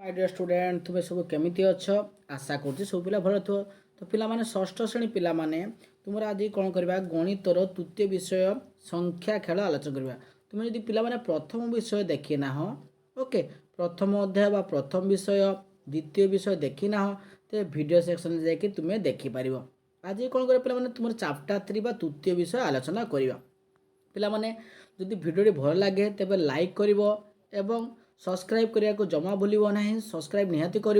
Hi dear student तुम सब केमिति अच्छ आशा कर सब पिला भल थो तो पिला माने षष्ठ श्रेणी पिला माने तुम आज कौन करवा गणितर तृतीय विषय संख्या खेल आलोचना करवा तुम यदि पिला माने प्रथम विषय देखी ना हो ओके प्रथम अध्याय बा प्रथम विषय द्वितीय विषय देखी ना हो तो वीडियो सेक्शन जाकि तुम्हें देखिपर आज कौन कर पिला माने तुम चैप्टर 3 बा तृतीय विषय आलोचना करवा पिला माने जदि वीडियो भल लगे तेज लाइक करिवो एवं सब्सक्राइब करने को जमा भूल ना सब्सक्राइब निहाती कर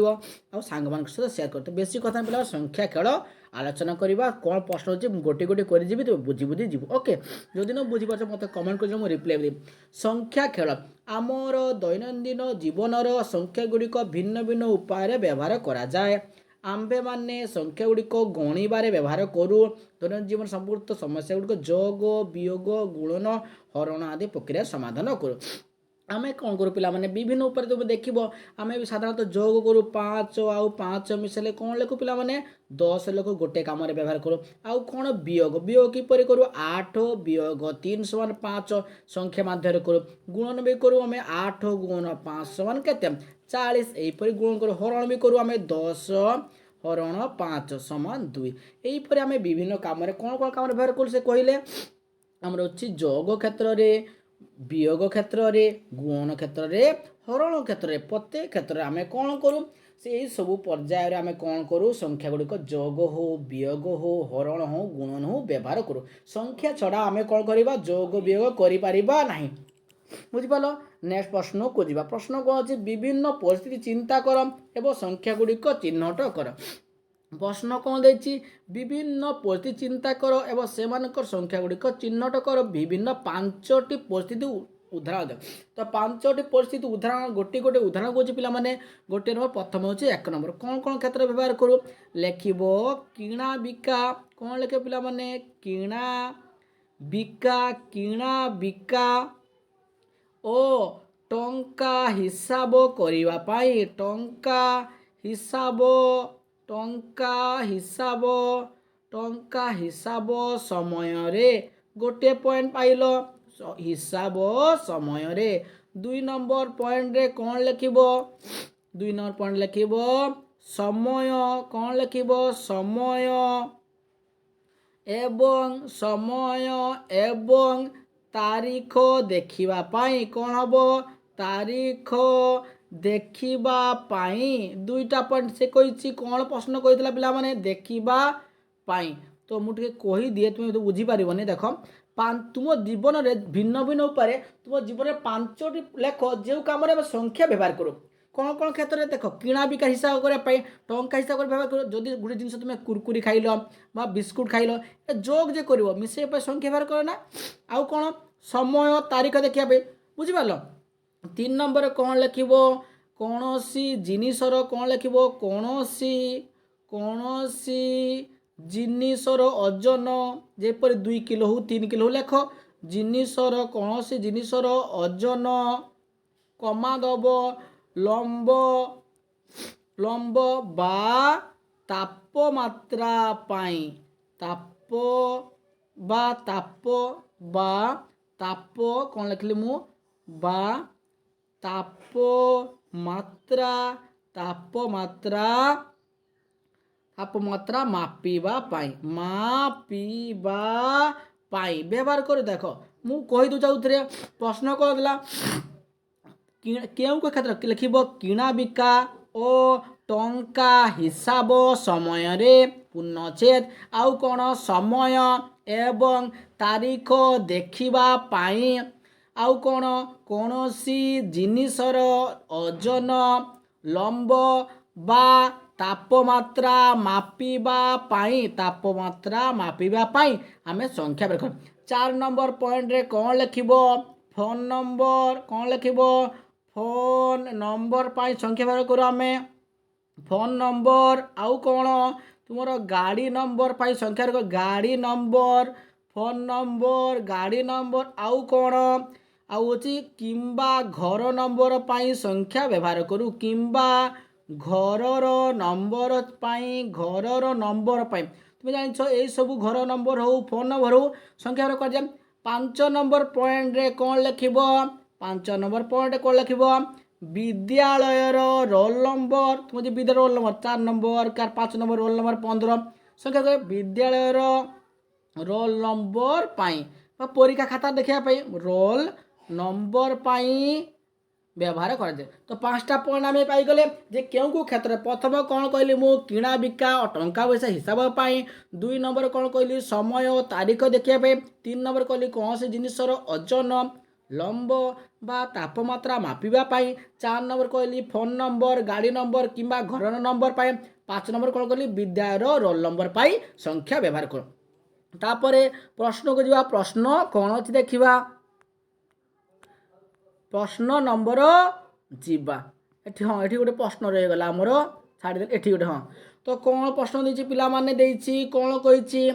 सांग मान सहित सेयार कर बेसी कथा पिला संख्या खेल आलोचना करवा कौन प्रश्न अच्छे गोटे गोटे कर तो बुझी बुझी जीव ओके जो न बुझीपार मत कमेंट कर रिप्लाई देवी संख्या खेल आमर दैनंदिन जीवनर संख्या गुड़िक भिन्न भिन्न उपाय व्यवहार कराए आम्भे माने संख्या गुड़िक गणिबार व्यवहार करूँ दैनंदिन जीवन संपूर्ण समस्या गुड़िक जोग वियोग गुणन हरण आदि प्रक्रिया समाधान करूँ आमे कौन करूँ पिला माने विभिन्न उपर तुम देखिबो आमे भी साधारणतः जोग करूँ 5 आउ 5 मिसले कौन लेखु पिला माने 10 लेखु गोटे काम व्यवहार करूँ आउ कौन वियोग वियोग किपर करूँ 8 वियोग 3 समान 5 संख्या माध्यम करूँ गुणन भी करूँ आमे 8 गुणन 5 समान केते 40 एहीपरि गुणन करूँ हरण भी करूँ आमे 10 हरण 5 समान 2 एहीपरि आमे विभिन्न काम कौन कौन काम व्यवहार करूँ से कहले आमर अच्छी जोग क्षेत्र में वियोग क्षेत्र में गुणन क्षेत्र में हरण क्षेत्र में प्रत्येक क्षेत्र में आम कौन करूँ से सबू पर्यायर आम कौन करूँ संख्या गुड़िक जोग हो वियोग हो हरण हो गुणन हो व्यवहार करूँ संख्या छड़ा आम कौन करवा जोग वियोग करा बुझिपाल नेक्स्ट प्रश्न को जा प्रश्न कौन अच्छी विभिन्न परिस्थिति चिंता कर एवं संख्या गुड़िक चिन्हट कर प्रश्न कौन देछि विभिन्न परिस्थिति चिंता कर एवं सेमानकर संख्या गुड़िक चिन्हट कर विभिन्न 5टी परिस्थिति उदाहरण दे तो 5टी परिस्थिति उदाहरण गोटे गोटे उदाहरण कौन पिला माने गोटे नंबर प्रथम होछि 1 नंबर कौन कौन क्षेत्र व्यवहार करू लेखिबो किणा बिका कौन लेखे पिला माने किणा बिका ओ टंका हिसाब करिवा पाई टंका हिसाब समय रे गोटे पॉइंट पाइल हिसाब समय रे 2 नंबर पॉइंट रे कौन लिखिबो 2 नंबर पॉइंट लिखिबो समय कौन लिखिबो समय एवं तारीख देखिबा पाई कौन हबो तारीख देखिबा पाई 2टा पॉइंट से कही कौन प्रश्न कही पिला माने देखिबा पाई तो मुझे कही दिए तुम तो बुझी पारिबनी देख तुम जीवन में भिन्न भिन्न उपाय तुम जीवन में 5टी लेख जो कम संख्या व्यवहार करो कौन कौन क्षेत्र में देख किणा बिका हिसाब करने टंका हिसाब कर व्यवहार करो जदि गोटे जिन तुम कुरकुरी खाइल बिस्कुट खाइल जोग जे कर मिसे संख्या व्यवहार कर ना आउ कौन समय तारीख देखा बुझिपाल 3 नंबर कौन लिखिबो कौनसी जिनिसर कौन लिखिबो कौनसी जिनिसर ओजन जेपर 2 किलो हो 3 किलो लेख जिनिसर कौनसी जिनिसर ओजन कमा दब लंब बा तापमात्रा पाई ताप कौन लिखली मु बा तापमात्रा मापिबा पाई व्यवहार कर देख मु कही दू चाहूँ प्रश्न कौन दिला केउ को क्षेत्र लिखिबो किणा बिका ओ टंका हिसाब समय रे पूर्णछेद आउ कौन समय एवं तारीख देखिबा पाई आउ कौन कौनसी जिनिसर ओजन लंब बा तापमात्रा मापिबा पाई आमे संख्या बेर 4 नंबर पॉइंट रे कौन लिखिबो फोन नंबर कौन लिखिबो फोन नंबर पाई संख्या बेर करू आमे फोन नंबर आउ कौन तुमर गाड़ी नंबर पाई संख्या रख गाड़ी नंबर फोन नंबर गाड़ी नंबर आउ कौन आउ अछि किंबा घर नंबर पाई संख्या व्यवहार करू किंबा घरर नंबर पाई तुम जान यही सब घर नंबर हो फोन नंबर हो संख्या व्यवहार कर 5 नंबर पॉइंट रे कौन लिखिबो 5 नंबर पॉइंट कौन लिखिबो विद्यालयर रोल नंबर तुम जो विद्यालय roll number 4 number car 5 number roll number 15 संख्या कह विद्यालयर रोल नंबर पाई परीक्षा खाता देखा रोल नंबर पाई व्यवहार कराए। तो 5टा पॉइंट आम पाईगले जे क्यों को क्षेत्र में प्रथम कौन कहली मु किणा बिका टंका पैसा हिसाब पाई 2 नंबर कौन कहली समय और तारीख देखिए 3 नंबर कहली कौन से जिनसर ओजन लंब बा तापमात्रा मापिबा पाई 4 नंबर कहली फोन नंबर गाड़ी नंबर किंबा घर नंबर पाई 5 नंबर कौन कहली विद्यालय रोल नंबर पाई संख्या व्यवहार कर। तापरे प्रश्न को जा प्रश्न कौन अच्छी देखा प्रश्न नंबर जीवा एठी हाँ एठी गोटे प्रश्न रहीगला आमर छाड़दे एठी गोटे हाँ तो कौन प्रश्न देछि पिला माने देछि कौन कहिछि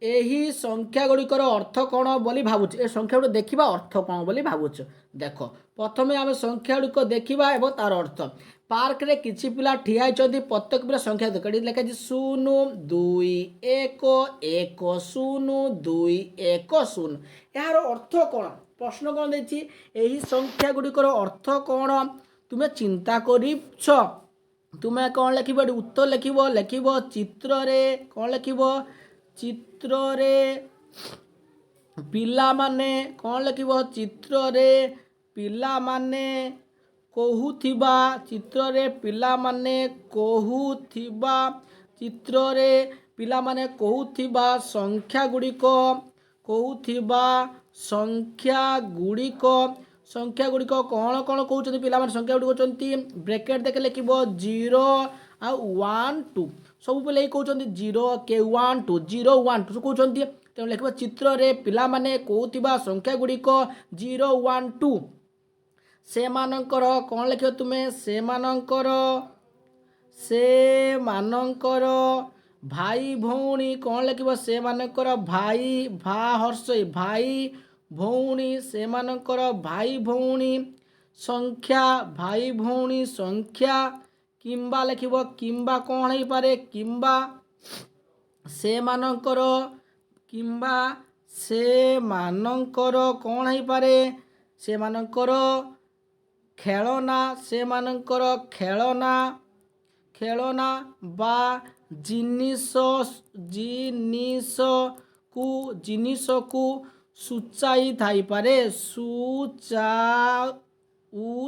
एही संख्या गुड़िकर अर्थ कौन बोली भावुछ ए संख्या गुड़ देखा अर्थ कौन बोली भावुछ देख प्रथमे आम संख्या गुड़िक देखा एवं तार अर्थ पार्क रे किछि पिला ठिया होइछन्ति प्रत्येक पिला संख्या देख लिखा 0 2 1 1 0 2 1 0 यार अर्थ कौन प्रश्न कौन देछि एही संख्या गुड़िकर अर्थ कौन तुमे चिंता करिछ तुमे कौन लिखिब उत्तर लिखिब लिखिब चित्र रे कौन लिखिब चित्र रे पिला माने कौन लिखिब चित्र रे पिला माने कहुथिबा चित्र रे पिला माने कहुथिबा चित्र रे पिला माने कहुथिबा संख्या गुड़िक कहुथिबा संख्या गुड़िक कौन कौन कहते पिला संख्या गुड़िक कहते ब्रेकेट देखे लिखिब 0 आ 1 2 सब पिला कहते 0 के 1 2 0 1 2 कहते तेणु लिखिब चित्र रे पिला माने कहूथिबा संख्या गुड़िक 0 1 2 से मानकर कौन लिख तुम्हें से मानकर भाई भौणी कौन लिख से मानकर भाई भा हर्ष भाई भौणी से मानकर भाई भौणी संख्या भाई भौणी संख्या किंबा लिखिब किंबा कौन हो पारे किंबा से मानकर कौन हो पारे से मानकर खेलना से मानकर खेलना बा जिनिस को सूचाई थाई पारे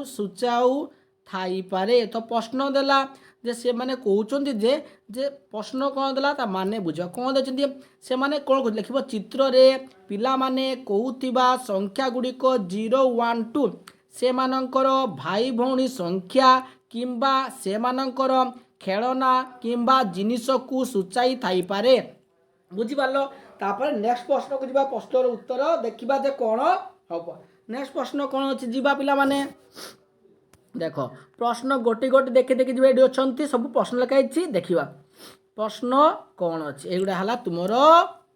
सूचाऊ थाई पारे। तो प्रश्न देला जे से माने कहउचंती जे प्रश्न कौन देला ता माने बुझ कौन देचंती से माने कौन लिखिब चित्र रे पिला माने कहउथिबा संख्या गुड़िक 0 1 2 से मानकर भाई भौणी संख्या किंबा से मानकर खेलना किंबा जिनिस को सूचाई थाई पारे बुझी पारलो। तापर नेक्स्ट प्रश्न को जीवा प्रश्नर उत्तर देखिबा जे कौन हम नेक्स्ट प्रश्न कौन अच्छी जीवा पिला माने देख प्रश्न गोटी गोटी देखी देखी जी अच्छी सब प्रश्न लिखाई देखा प्रश्न कौन अच्छी एगुड़ा है तुमर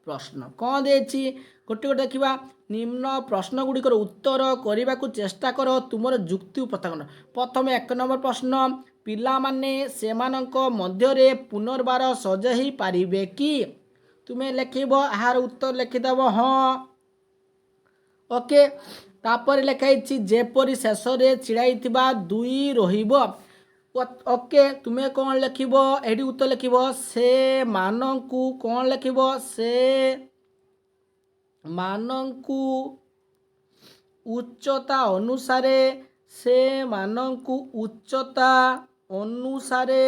प्रश्न कौन देछि गोटे गोटे देखा निम्न प्रश्न गुड़िकर उत्तर करने को चेष्टा कर तुमर जुक्ति उपस्थापन। प्रथम 1 नंबर प्रश्न पिला माने सेमानंक मध्यरे पुनर्बार सजाई पारिबे कि तुम्हें लिखब यार उत्तर लिखिदेव हाँ ओके। तापर लिखाई जेपरी शेष में छिड़ाई 2 रहिब ओके तुम्हें कौन लिखब एडी उत्तर लिखब से मानंकु कौन लिखब से मानंकु उच्चता अनुसारे से मानंकु उच्चता अनुसारे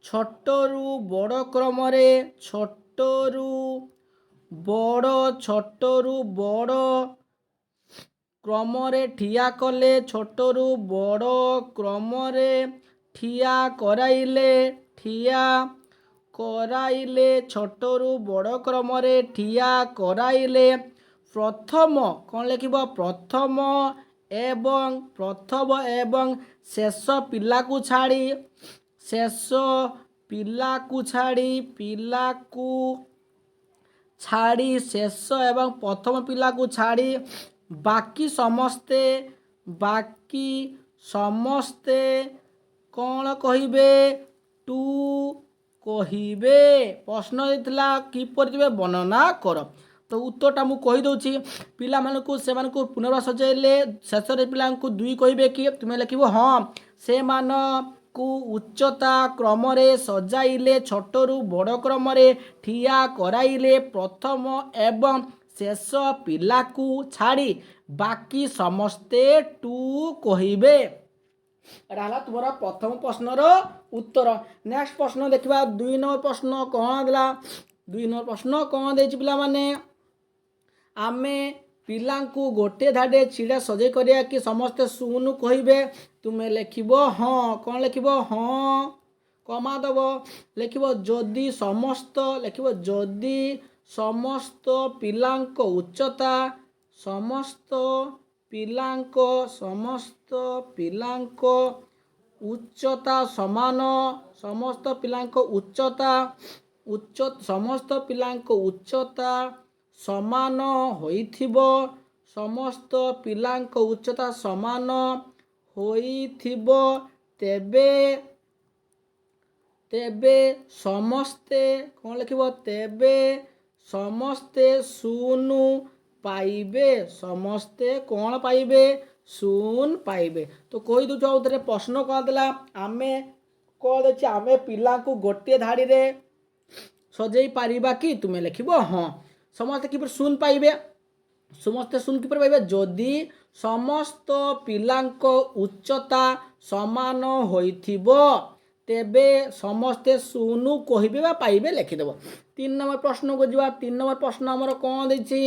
छोटरू बड़ क्रमरे ठिया कले छोटरू बड़ क्रमरे ठिया कराइले छोटरू बड़ क्रमरे ठिया कराइले प्रथम कौन लिखिब प्रथम एवं शेष पिला को छाड़ी शेष एवं प्रथम पिला को छाड़ी बाकी समस्ते कौन कहिबे टू कहिबे प्रश्न देथिला किपर वर्णना कर तो उत्तरटा मु कहि दउछि पिलामानकु सेमानकु पुनर्बार सजाइले शेषरे पिलांकु 2 कहिबे कि तुमे लिखिबो हाँ सेमानकु उच्चता क्रमरे सजाइले छोटरू बड़ क्रमरे ठिया कराइले प्रथम एवं शेष पिलाकु छाड़ी बाकी समस्ते टू कहिबे। एटा हला तुमरा प्रथम प्रश्नर उत्तर। नेक्स्ट प्रश्न देखिबा 2 नंबर प्रश्न कोन देला 2 नंबर प्रश्न कोन देछि पिला माने आमे पिलांकु गोटे धाडे छिड़ा सजे करिया कि समस्ते सुनु कहिबे तुमे लिखिबो हाँ कोन लिखिबो हाँ कमा दबो लिखिबो जदि समस्त लिखिबो जदि समस्त पिलांको उच्चता समस्त पिलांको उच्चता समान समस्त पिलांको उच्चता समस्त पिलांको उच्चता समान होइथिबो समस्त पिलांको उच्चता समान होइथिबो तेबे समस्ते कौन लिखिबो तेबे समस्ते सुनु पाइबे समस्ते कौन पाइबे सुन पाइबे। तो कहि दउछ आउथरे प्रश्न कौन देला आमे कौन देछि आमे पिला को गोटे धाड़ी रे सजई पारिबा कि तुमे लिखिबो हाँ समस्ते किपर सुन पाइबे समस्ते सुन किपर पाइबे जदि समस्त पिलांको उच्चता समान होइथिबो तेबे समस्ते सुनु कहिबे बा पाइबे लिखिदेबो। 3 नंबर प्रश्न को जिवा 3 नंबर प्रश्न हमर कोन देछि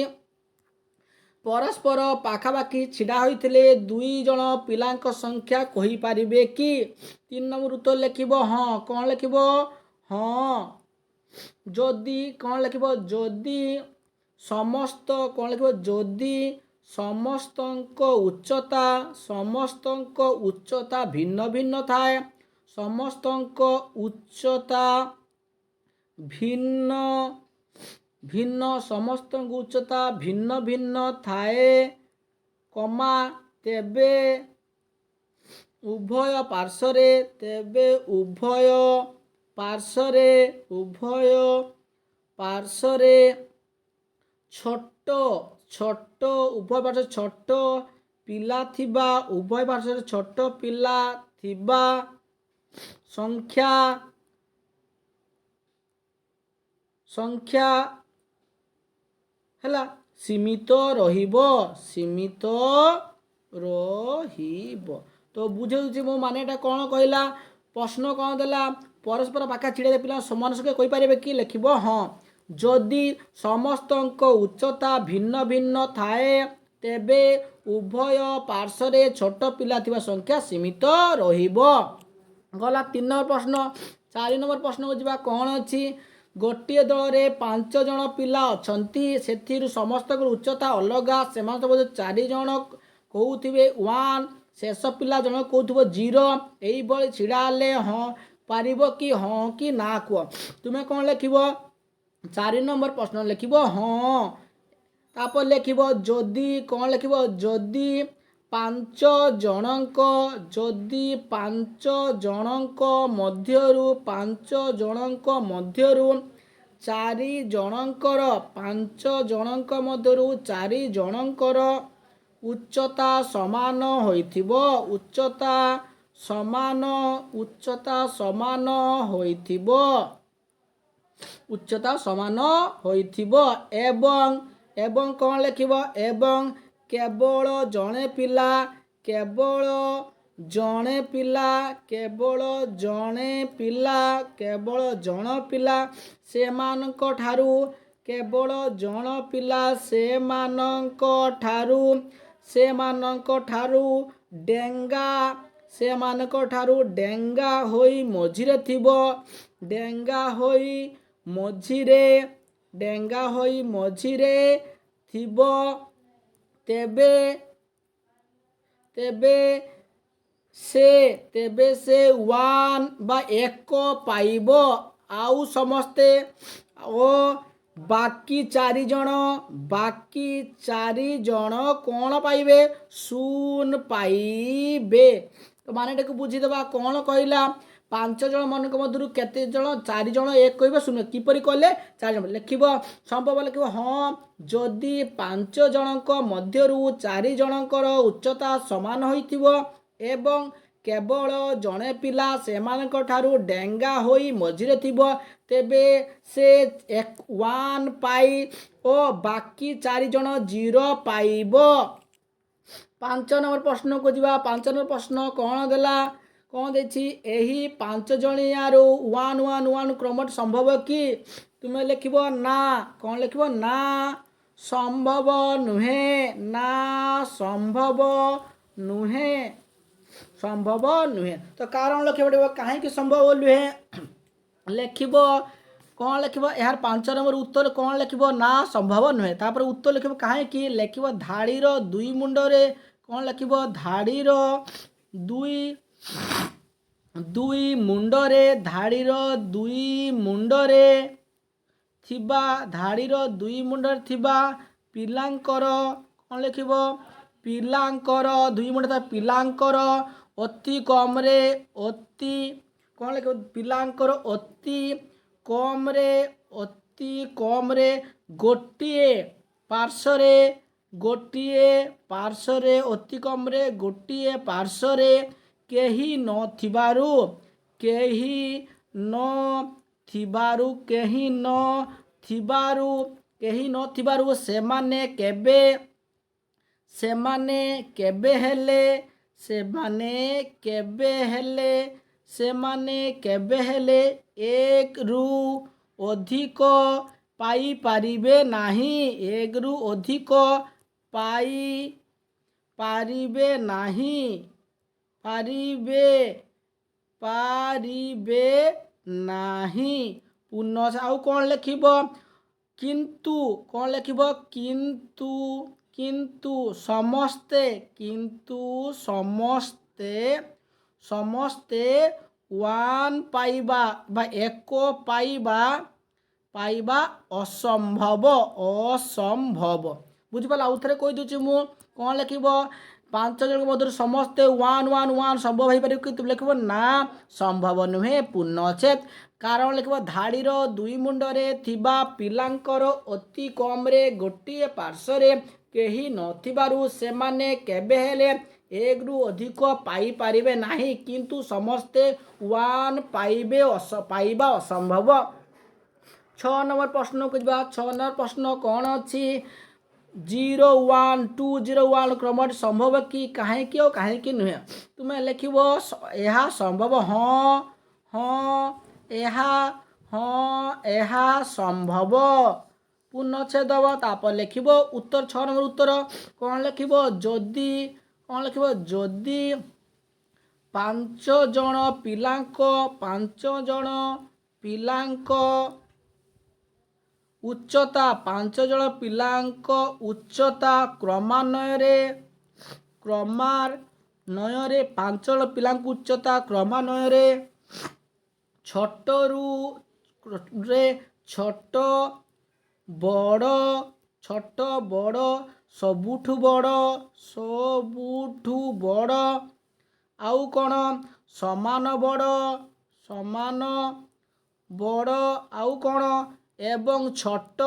परस्पर पाखापाखि छिड़ा होइथिले 2 जण पिलांको संख्या कहि पारिबे कि 3 नंबर उत्तर लिखिबो हाँ कोन लिखिबो हाँ जदि कौन लिखिबो जदि समस्त कौन लिखिबो जदि समस्तଙ୍କ उच्चता भिन्न भिन्न थाए समस्तଙ୍କ उच्चता भिन्न समस्तଙ୍କ उच्चता भिन्न भिन्न थाए कमा तेबे उभय पार्श्वरे छोट उभय पार्श्व छोट पिला थिबा उभय पार्श्व छोट पिला थिबा संख्या हैला सीमित रहिबो तो बुझे मो मानेटा कौन कहला प्रश्न कौन देला परस्पर पाखा छिड़े पिला समान संख्या कहि पारिबे कि लिखिबो हाँ जदि समस्तଙ୍କ उच्चता भिन्न भिन्न थाए तेबे उभय पार्श्वरे छोट पिला थिबा संख्या सीमित रहिबो। गला 3 नंबर प्रश्न 4 नंबर प्रश्न को जिबा कौन अछि गोटे दल रे 5 जण पिला अछंती सेथिरु समस्त उच्चता अलगा सेमान सब 4 जण कहउथिबे 1 शेष पिला जण कहउथिबो 0 एई बळे छिड़ाले हाँ पारिबो कि हाँ कि ना को तुमे कौन लिखिबो 4 नंबर प्रश्न लिखिबो हाँ तापर लिखिबो जदि कौन लिखिबो जदि 5 जणଙ୍କ मध्यरु 4 जणଙ୍କର 5 जणଙ୍କ मध्यरु 4 जणଙ୍କର उच्चता समान होइथिबो उच्चता समान होइथिबो एवं कौन लिखिबो एवं केवल जणे पिला सेमानଙ୍କ ठारू डेंगा होई मझिरे थिबो तेबे से 1 बा 1 पाइबो आउ समस्ते ओ बाकी 4 जण कौन पाइबे शून पाइबे। तो माने को बुझी दबा कौन कहला ପାଞ୍ଚ ଜଣ ମାନଙ୍କ ମଧ୍ୟରୁ କେତେ ଜଣ 4 ଜଣ ଏକ କହିବ ଶୂନ୍ୟ କିପରି କଲେ 4 ଜଣ ଲେଖିବ ସମ୍ଭବ ଲେଖିବ ହଁ ଯଦି 5 ଜଣଙ୍କ ମଧ୍ୟରୁ 4 ଜଣଙ୍କର ଉଚ୍ଚତା ସମାନ ହୋଇଥିବ ଏବଂ କେବଳ ଜଣେ ପିଲା ସେମାନଙ୍କ ଠାରୁ ଡେଙ୍ଗା ହୋଇ ମଝିରେ ଥିବ ତେବେ ସେ 1 ପାଇ ଓ ବାକି 4 ଜଣ 0 ପାଇବ। 5 ନମ୍ବର ପ୍ରଶ୍ନକୁ ଯିବା। 5 ନମ୍ବର ପ୍ରଶ୍ନ କ'ଣ ଦେଲା କ'ଣ ଦେଇଛି ଏହି 5 ଜଣିଆରୁ 1 1 1 କ୍ରମଟି ସମ୍ଭବ କି ତୁମେ ଲେଖିବ ନା କ'ଣ ଲେଖିବ ନା ସମ୍ଭବ ନୁହେଁ ନା ସମ୍ଭବ ନୁହେଁ ସମ୍ଭବ ନୁହେଁ ତ କାରଣ ଲେଖିବାକୁ ପଡ଼ିବ କାହିଁକି ସମ୍ଭବ ନୁହେଁ ଲେଖିବ କ'ଣ ଲେଖିବ ଏହାର 5 ନମ୍ବର ଉତ୍ତର କ'ଣ ଲେଖିବ ନା ସମ୍ଭବ ନୁହେଁ ତାପରେ ଉତ୍ତର ଲେଖିବ କାହିଁକି ଲେଖିବ ଧାଡ଼ିର 2 ମୁଣ୍ଡରେ କ'ଣ ଲେଖିବ ଧାଡ଼ିର 2 ମୁଣ୍ଡରେ ଧାଡ଼ିର 2 ମୁଣ୍ଡରେ ଥିବା ପିଲାଙ୍କର କ'ଣ ଲେଖିବ ପିଲାଙ୍କର 2 ମୁଣ୍ଡ ଥିବା ପିଲାଙ୍କର ଅତି କମରେ କ'ଣ ଲେଖିବ ପିଲାଙ୍କର ଅତି କମରେ ଗୋଟିଏ ପାର୍ଶ୍ୱରେ ଅତି କମରେ ଗୋଟିଏ ପାର୍ଶ୍ୱରେ କେହି ନଥିବାରୁ ସେମାନେ କେବେ ହେଲେ 1 ରୁ ଅଧିକ ପାଇପାରିବେ ନାହିଁ 1 ରୁ ଅଧିକ ପାରିବେ ନାହିଁ ପୁନଃ ଆଉ କ'ଣ ଲେଖିବ କିନ୍ତୁ କ'ଣ ଲେଖିବ କିନ୍ତୁ ସମସ୍ତେ 1 ପାଇବା ବା 1 ପାଇବା ଅସମ୍ଭବ ବୁଝିପାରିଲ ଆଉ ଥରେ କହିଦେଉଛି ମୁଁ କ'ଣ ଲେଖିବ 5 ଜଣଙ୍କ ମଧ୍ୟରୁ ସମସ୍ତେ 1 1 1 ସମ୍ଭବ ହେଇପାରିବ କିନ୍ତୁ ଲେଖିବ ନା ସମ୍ଭବ ନୁହେଁ ପୁନଃଚ୍ଛେଦ କାରଣ ଲେଖିବ ଧାଡ଼ିର 2 ମୁଣ୍ଡରେ ଥିବା ପିଲାଙ୍କର ଅତି କମରେ ଗୋଟିଏ ପାର୍ଶ୍ୱରେ କେହି ନଥିବାରୁ ସେମାନେ କେବେ ହେଲେ 1 ରୁ ଅଧିକ ପାଇପାରିବେ ନାହିଁ କିନ୍ତୁ ସମସ୍ତେ 1 ପାଇବା ଅସମ୍ଭବ। 6 ନମ୍ବର ପ୍ରଶ୍ନକୁ ଯିବା। 6 ନମ୍ବର ପ୍ରଶ୍ନ କ'ଣ ଅଛି 0 1 2 0 1 କ୍ରମଟି ସମ୍ଭବ କି କାହିଁକି ଆଉ କାହିଁକି ନୁହେଁ ତୁମେ ଲେଖିବ ଏହା ସମ୍ଭବ ଏହା ସମ୍ଭବ ପୁନଃଚ୍ଛେଦ ଦେବ ତାପରେ ଲେଖିବ ଉତ୍ତର 6 ନମ୍ବର ଉତ୍ତର କ'ଣ ଲେଖିବ ଯଦି 5 ଜଣ ପିଲାଙ୍କ ଉଚ୍ଚତା 5 ଜଣ ପିଲାଙ୍କ ଉଚ୍ଚତା କ୍ରମାନ୍ୱୟରେ 5 ଜଣ ପିଲାଙ୍କ ଉଚ୍ଚତା କ୍ରମାନ୍ୱୟରେ ଛୋଟରୁ ବଡ଼ ସବୁଠୁ ବଡ଼ ଆଉ କ'ଣ ସମାନ ବଡ଼ ଆଉ କ'ଣ ଏବଂ ଛୋଟ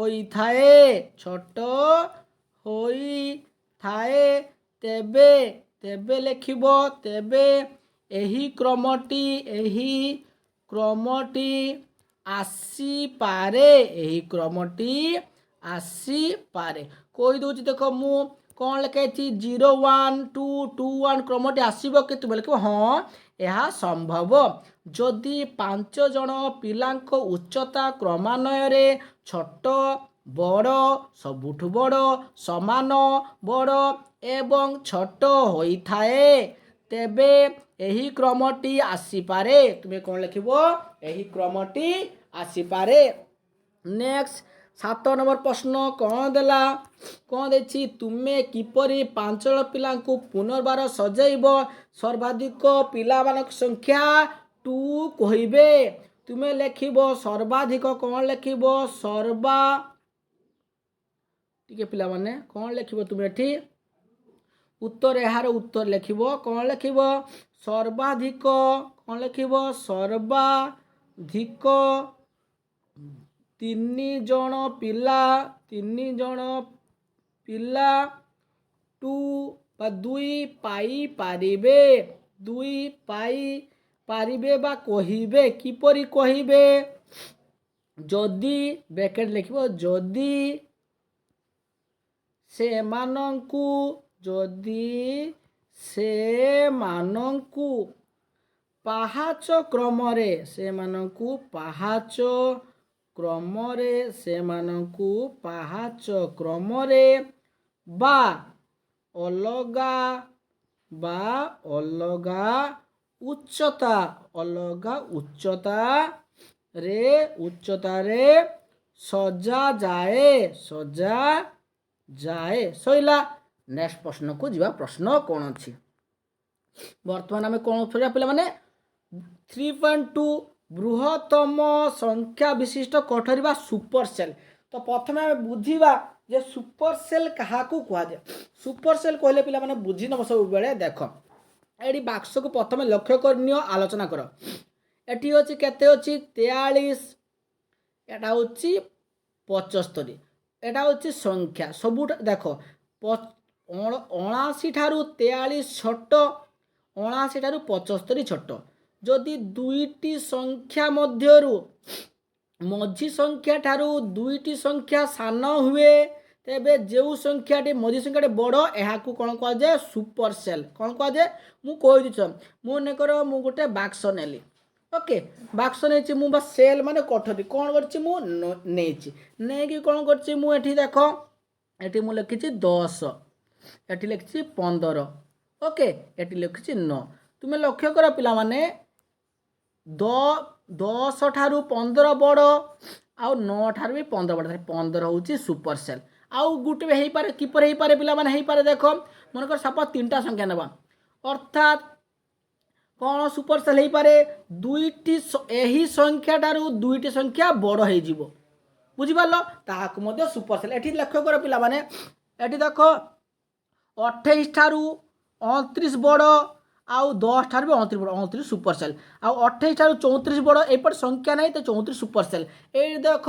ହୋଇଥାଏ ତେବେ ଲେଖିବ ତେବେ ଏହି କ୍ରମଟି ଆସିପାରେ କହିଦେଉଛି ଦେଖ ମୁଁ କ'ଣ ଲେଖାଇଛି 0 1 2 2 1 କ୍ରମଟି ଆସିବ କିନ୍ତୁ ଲେଖିବ ହଁ ଏହା ସମ୍ଭବ ଯଦି 5 ଜଣ ପିଲାଙ୍କ ଉଚ୍ଚତା କ୍ରମାନ୍ୱୟରେ ଛୋଟ ବଡ଼ ସବୁଠୁ ବଡ଼ ସମାନ ବଡ଼ ଏବଂ ଛୋଟ ହୋଇଥାଏ ତେବେ ଏହି କ୍ରମଟି ଆସିପାରେ ତୁମେ କ'ଣ ଲେଖିବ ଏହି କ୍ରମଟି ଆସିପାରେ। ନେକ୍ସଟ 7 ନମ୍ବର ପ୍ରଶ୍ନ କ'ଣ ଦେଲା କ'ଣ ଦେଇଛି ତୁମେ କିପରି 5 ଜଣ ପିଲାଙ୍କୁ ପୁନର୍ବାର ସଜାଇବ ସର୍ବାଧିକ ପିଲାମାନଙ୍କ ସଂଖ୍ୟା 2 କହିବେ ତୁମେ ଲେଖିବ ସର୍ବାଧିକ କ'ଣ ଲେଖିବ ଟିକେ ପିଲାମାନେ କ'ଣ ଲେଖିବ ତୁମେ ଏଠି उत्तर यार उत्तर लिखिब कौन लिखिब सर्वाधिक कौन लिखिब सर्वाधिक 3 जण पिला टू बा दुई पाई पारिबे बा कहिबे किपरि कहिबे जदि ब्रैकेट लिखिब जदि ସେମାନଙ୍କୁ ପାହାଚ କ୍ରମରେ ବା ଅଲଗା ଉଚ୍ଚତାରେ ସଜାଯାଏ ସଇଲା। नेक्स्ट प्रश्न को जीवा प्रश्न कौन अच्छी बर्तमान आम कौन पे 3.2 बृहत्तम संख्या विशिष्ट कोठरी बा सुपर सेल। तो प्रथम आम बुझा जे सुपर सेल क्या कहुए सुपर सेल कहले पिला माने बुझी नब सब बेले देख ये बाक्स को प्रथम लक्ष्य कर आलोचना कर एटी अच्छी केते अच्छी 43 एटा हूँ 75 एटा हूँ संख्या सबू देख 79 ठारू 43 छोट 79 ठारू 75 छोट जदि दुईटी संख्या मध्यरु मझी संख्या ठारू दुईटी संख्या सान हुए तेबे जो संख्याटी मझी संख्याटी बड़ यह कौन कहुए सुपर सेल कौन कहुए मु कही दीच मुकर मु गोटे बाक्स नेली ओके बाक्स नहीं मु बा सेल माने कोठरी कौन करछि मु नहीं कौन करछि मु एठी देख एठी मु लिखिछि 10 एटी लिखी 15 ओके एटी लिखी 9 तुम्हें लक्ष्य कर पिला माने 10 ठारू 15 बड़ आउ 9 ठारू भी 15 बड़ 15 हूँ सुपर सेल आउ गोटे भी हो पारे किपर हो पारे पिला माने हो पारे देख मनकर सपोज 3टा संख्या नेबा अर्थात कौन सुपर सेल हो पारे दुईटी यही संख्या ठारू दुईटी संख्या बड़ हो बुझिपार ताकू मध्य सुपर सेल एटी लक्ष्य कर पिला माने एटी देख 28 ठारू 29 बड़ आउ 10 ठारू भी 29 बड़ 29 सुपर सेल आउ 28 ठारू 34 बड़ एपट संख्या नहीं तो 34 सुपर सेल ये देख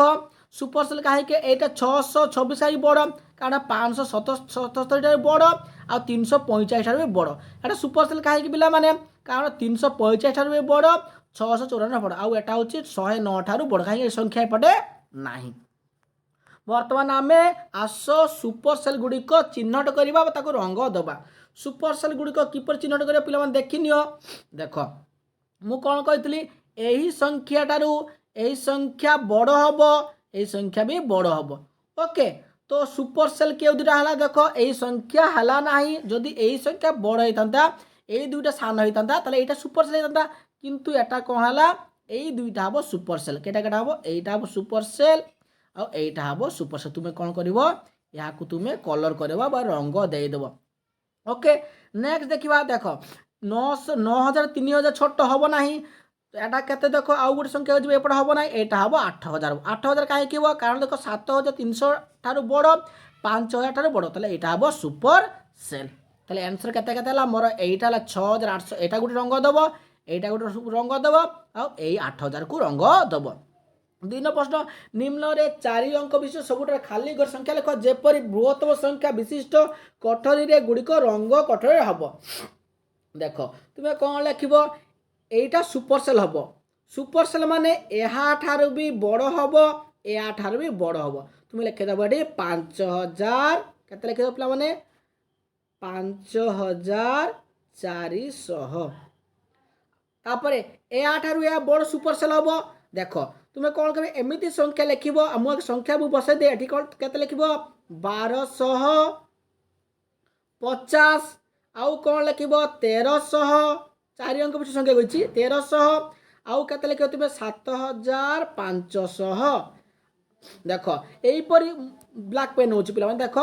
सुपर सेल कहीं यहाँ 626 आई बड़ कारण 577 ठारू बड़ आ 345 ठारू भी बड़ एटा सुपर सेल कहीं पिला माने कारण 345 ठारू भी बड़ 694 बड़ आउ एटा हूँ 109 ठारू बड़ कहीं संख्या एपटे नहीं। बर्तमान आम आस सुपर सेल गुड़िक चिन्हट करवा रंग दबा सुपर सेल गुड़िक किपर चिन्हट कर पिला देखी नियो देख मु कौन कही यही संख्या ठारू यही संख्या बड़ हम यही संख्या भी बड़ हम ओके तो सुपर सेल के दुटा है देख यही संख्या है ना जदि यही संख्या बड़ होता यही दुईटा सान होता यहाँ सुपर सेल होता किंतु एटा कौन है यही दुईटा हम सुपर सेल केटा केटा हम यहीटा हम सुपर सेल आईटा हम सुपर सेल तुम्हें कौन कर तुम्हें कलर करवा रंग देदेव ओके नेक्स्ट देखा देख 9000 3000 छोट हम ना एटा केते देख आउ गोटे संख्या हो एपट हम ना यहाँ हम 8000 8000 कहीं कारण देख 7300 ठारू बड़ 5000 ठारू बड़ ताले यहाँ हम सुपर सेल ताले आंसर केते केते मोर एटा 6800 एटा गोटे रंग दब एटा गोटे रंग दब आ 8000 को रंग दब। 2 प्रश्न निम्न रे 4 अंक विशिष्ट सबुठ खाली घर संख्या लिख जेपरी बृहत्तम संख्या विशिष्ट कोठरी रे गुड़िक रंग कोठरी हम देख तुम्हें कौन लिख एटा सुपर सेल हम सुपर सेल माने यहाँ ठारू भी बड़ हम या ठारू भी बड़ हम तुम्हें लिखिदेव ये 5000 केते लिखिदेव पिला माने 5400 तापर या ठारू या बड़ सुपर सेल हम देख तुम्हें कौन कर एमती संख्या लिख मुझे संख्या बसई दे ये कौन के लिख 1250 आउ कौन लिख 1300 4 अंक पिछू संख्या कही 1300 आउ के लिख तुम्हें 7500 देख यहीपरी ब्लैक पेन हो पे देख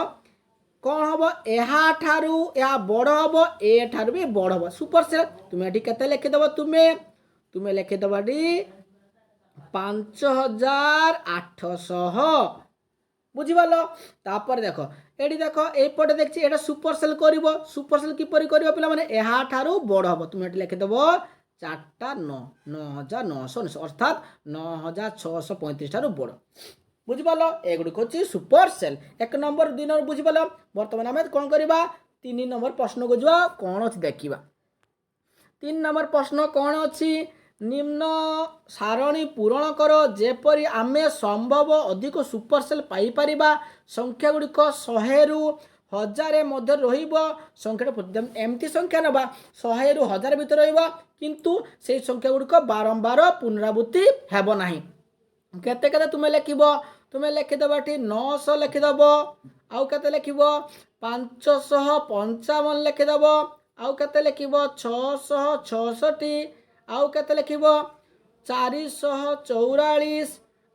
कौन हम यहाँ ठारू या बड़ हम ए ठारू भी बड़ हम सुपर सेल तुम्हें ये के लिखिदेव तुम्हें लिखिदेव 5800 বুঝিপাল। তাপরে দেখ এটি দেখ এইপটে দেখছি এটা সুপরসেল করব। সুপরসেল কিপরি করব পিলামানে এহাঠারু বড় হব। তুমি এটি লিখিদেব 4টা 9 9999 অর্থাৎ 9635 ঠারু বড়। বুঝিপাল এগুড়িক হচ্ছে সুপরসেল। 1 নম্বর 2 নম্বর বুঝিপাল। বর্তমানে আমি কোণ করিবা 3 নম্বর প্রশ্নକୁ ଯିବା কোণ ଅଛି ଦେଖିବା। 3 নম্বর প্রশ্ন কোণ ଅଛି নিম্ন সারণী পূরণ কর যেপরি আমি সম্ভব অধিক সুপরসেল পাইপারিবা। সংখ্যাগুড়িক 100 ରୁ 1000 মধ্যে রহিব। সংখ্যাটা এমতি সংখ্যা নেবা 100 ରୁ 1000 ভিতরে রহিব, কিন্তু সেই সংখ্যাগুড়িক বারম্বার পুনরাবৃত্তি ହେବ ନାହିଁ। কেতে কেতে তুমি লেখিব, তুমি লেখিদেব এটি 900 লেখিদেব, আউ কেতে লেখিব 555 লেখিদেব, আউ কেতে লেখিব 666, আউ কেতে লেখিব 444,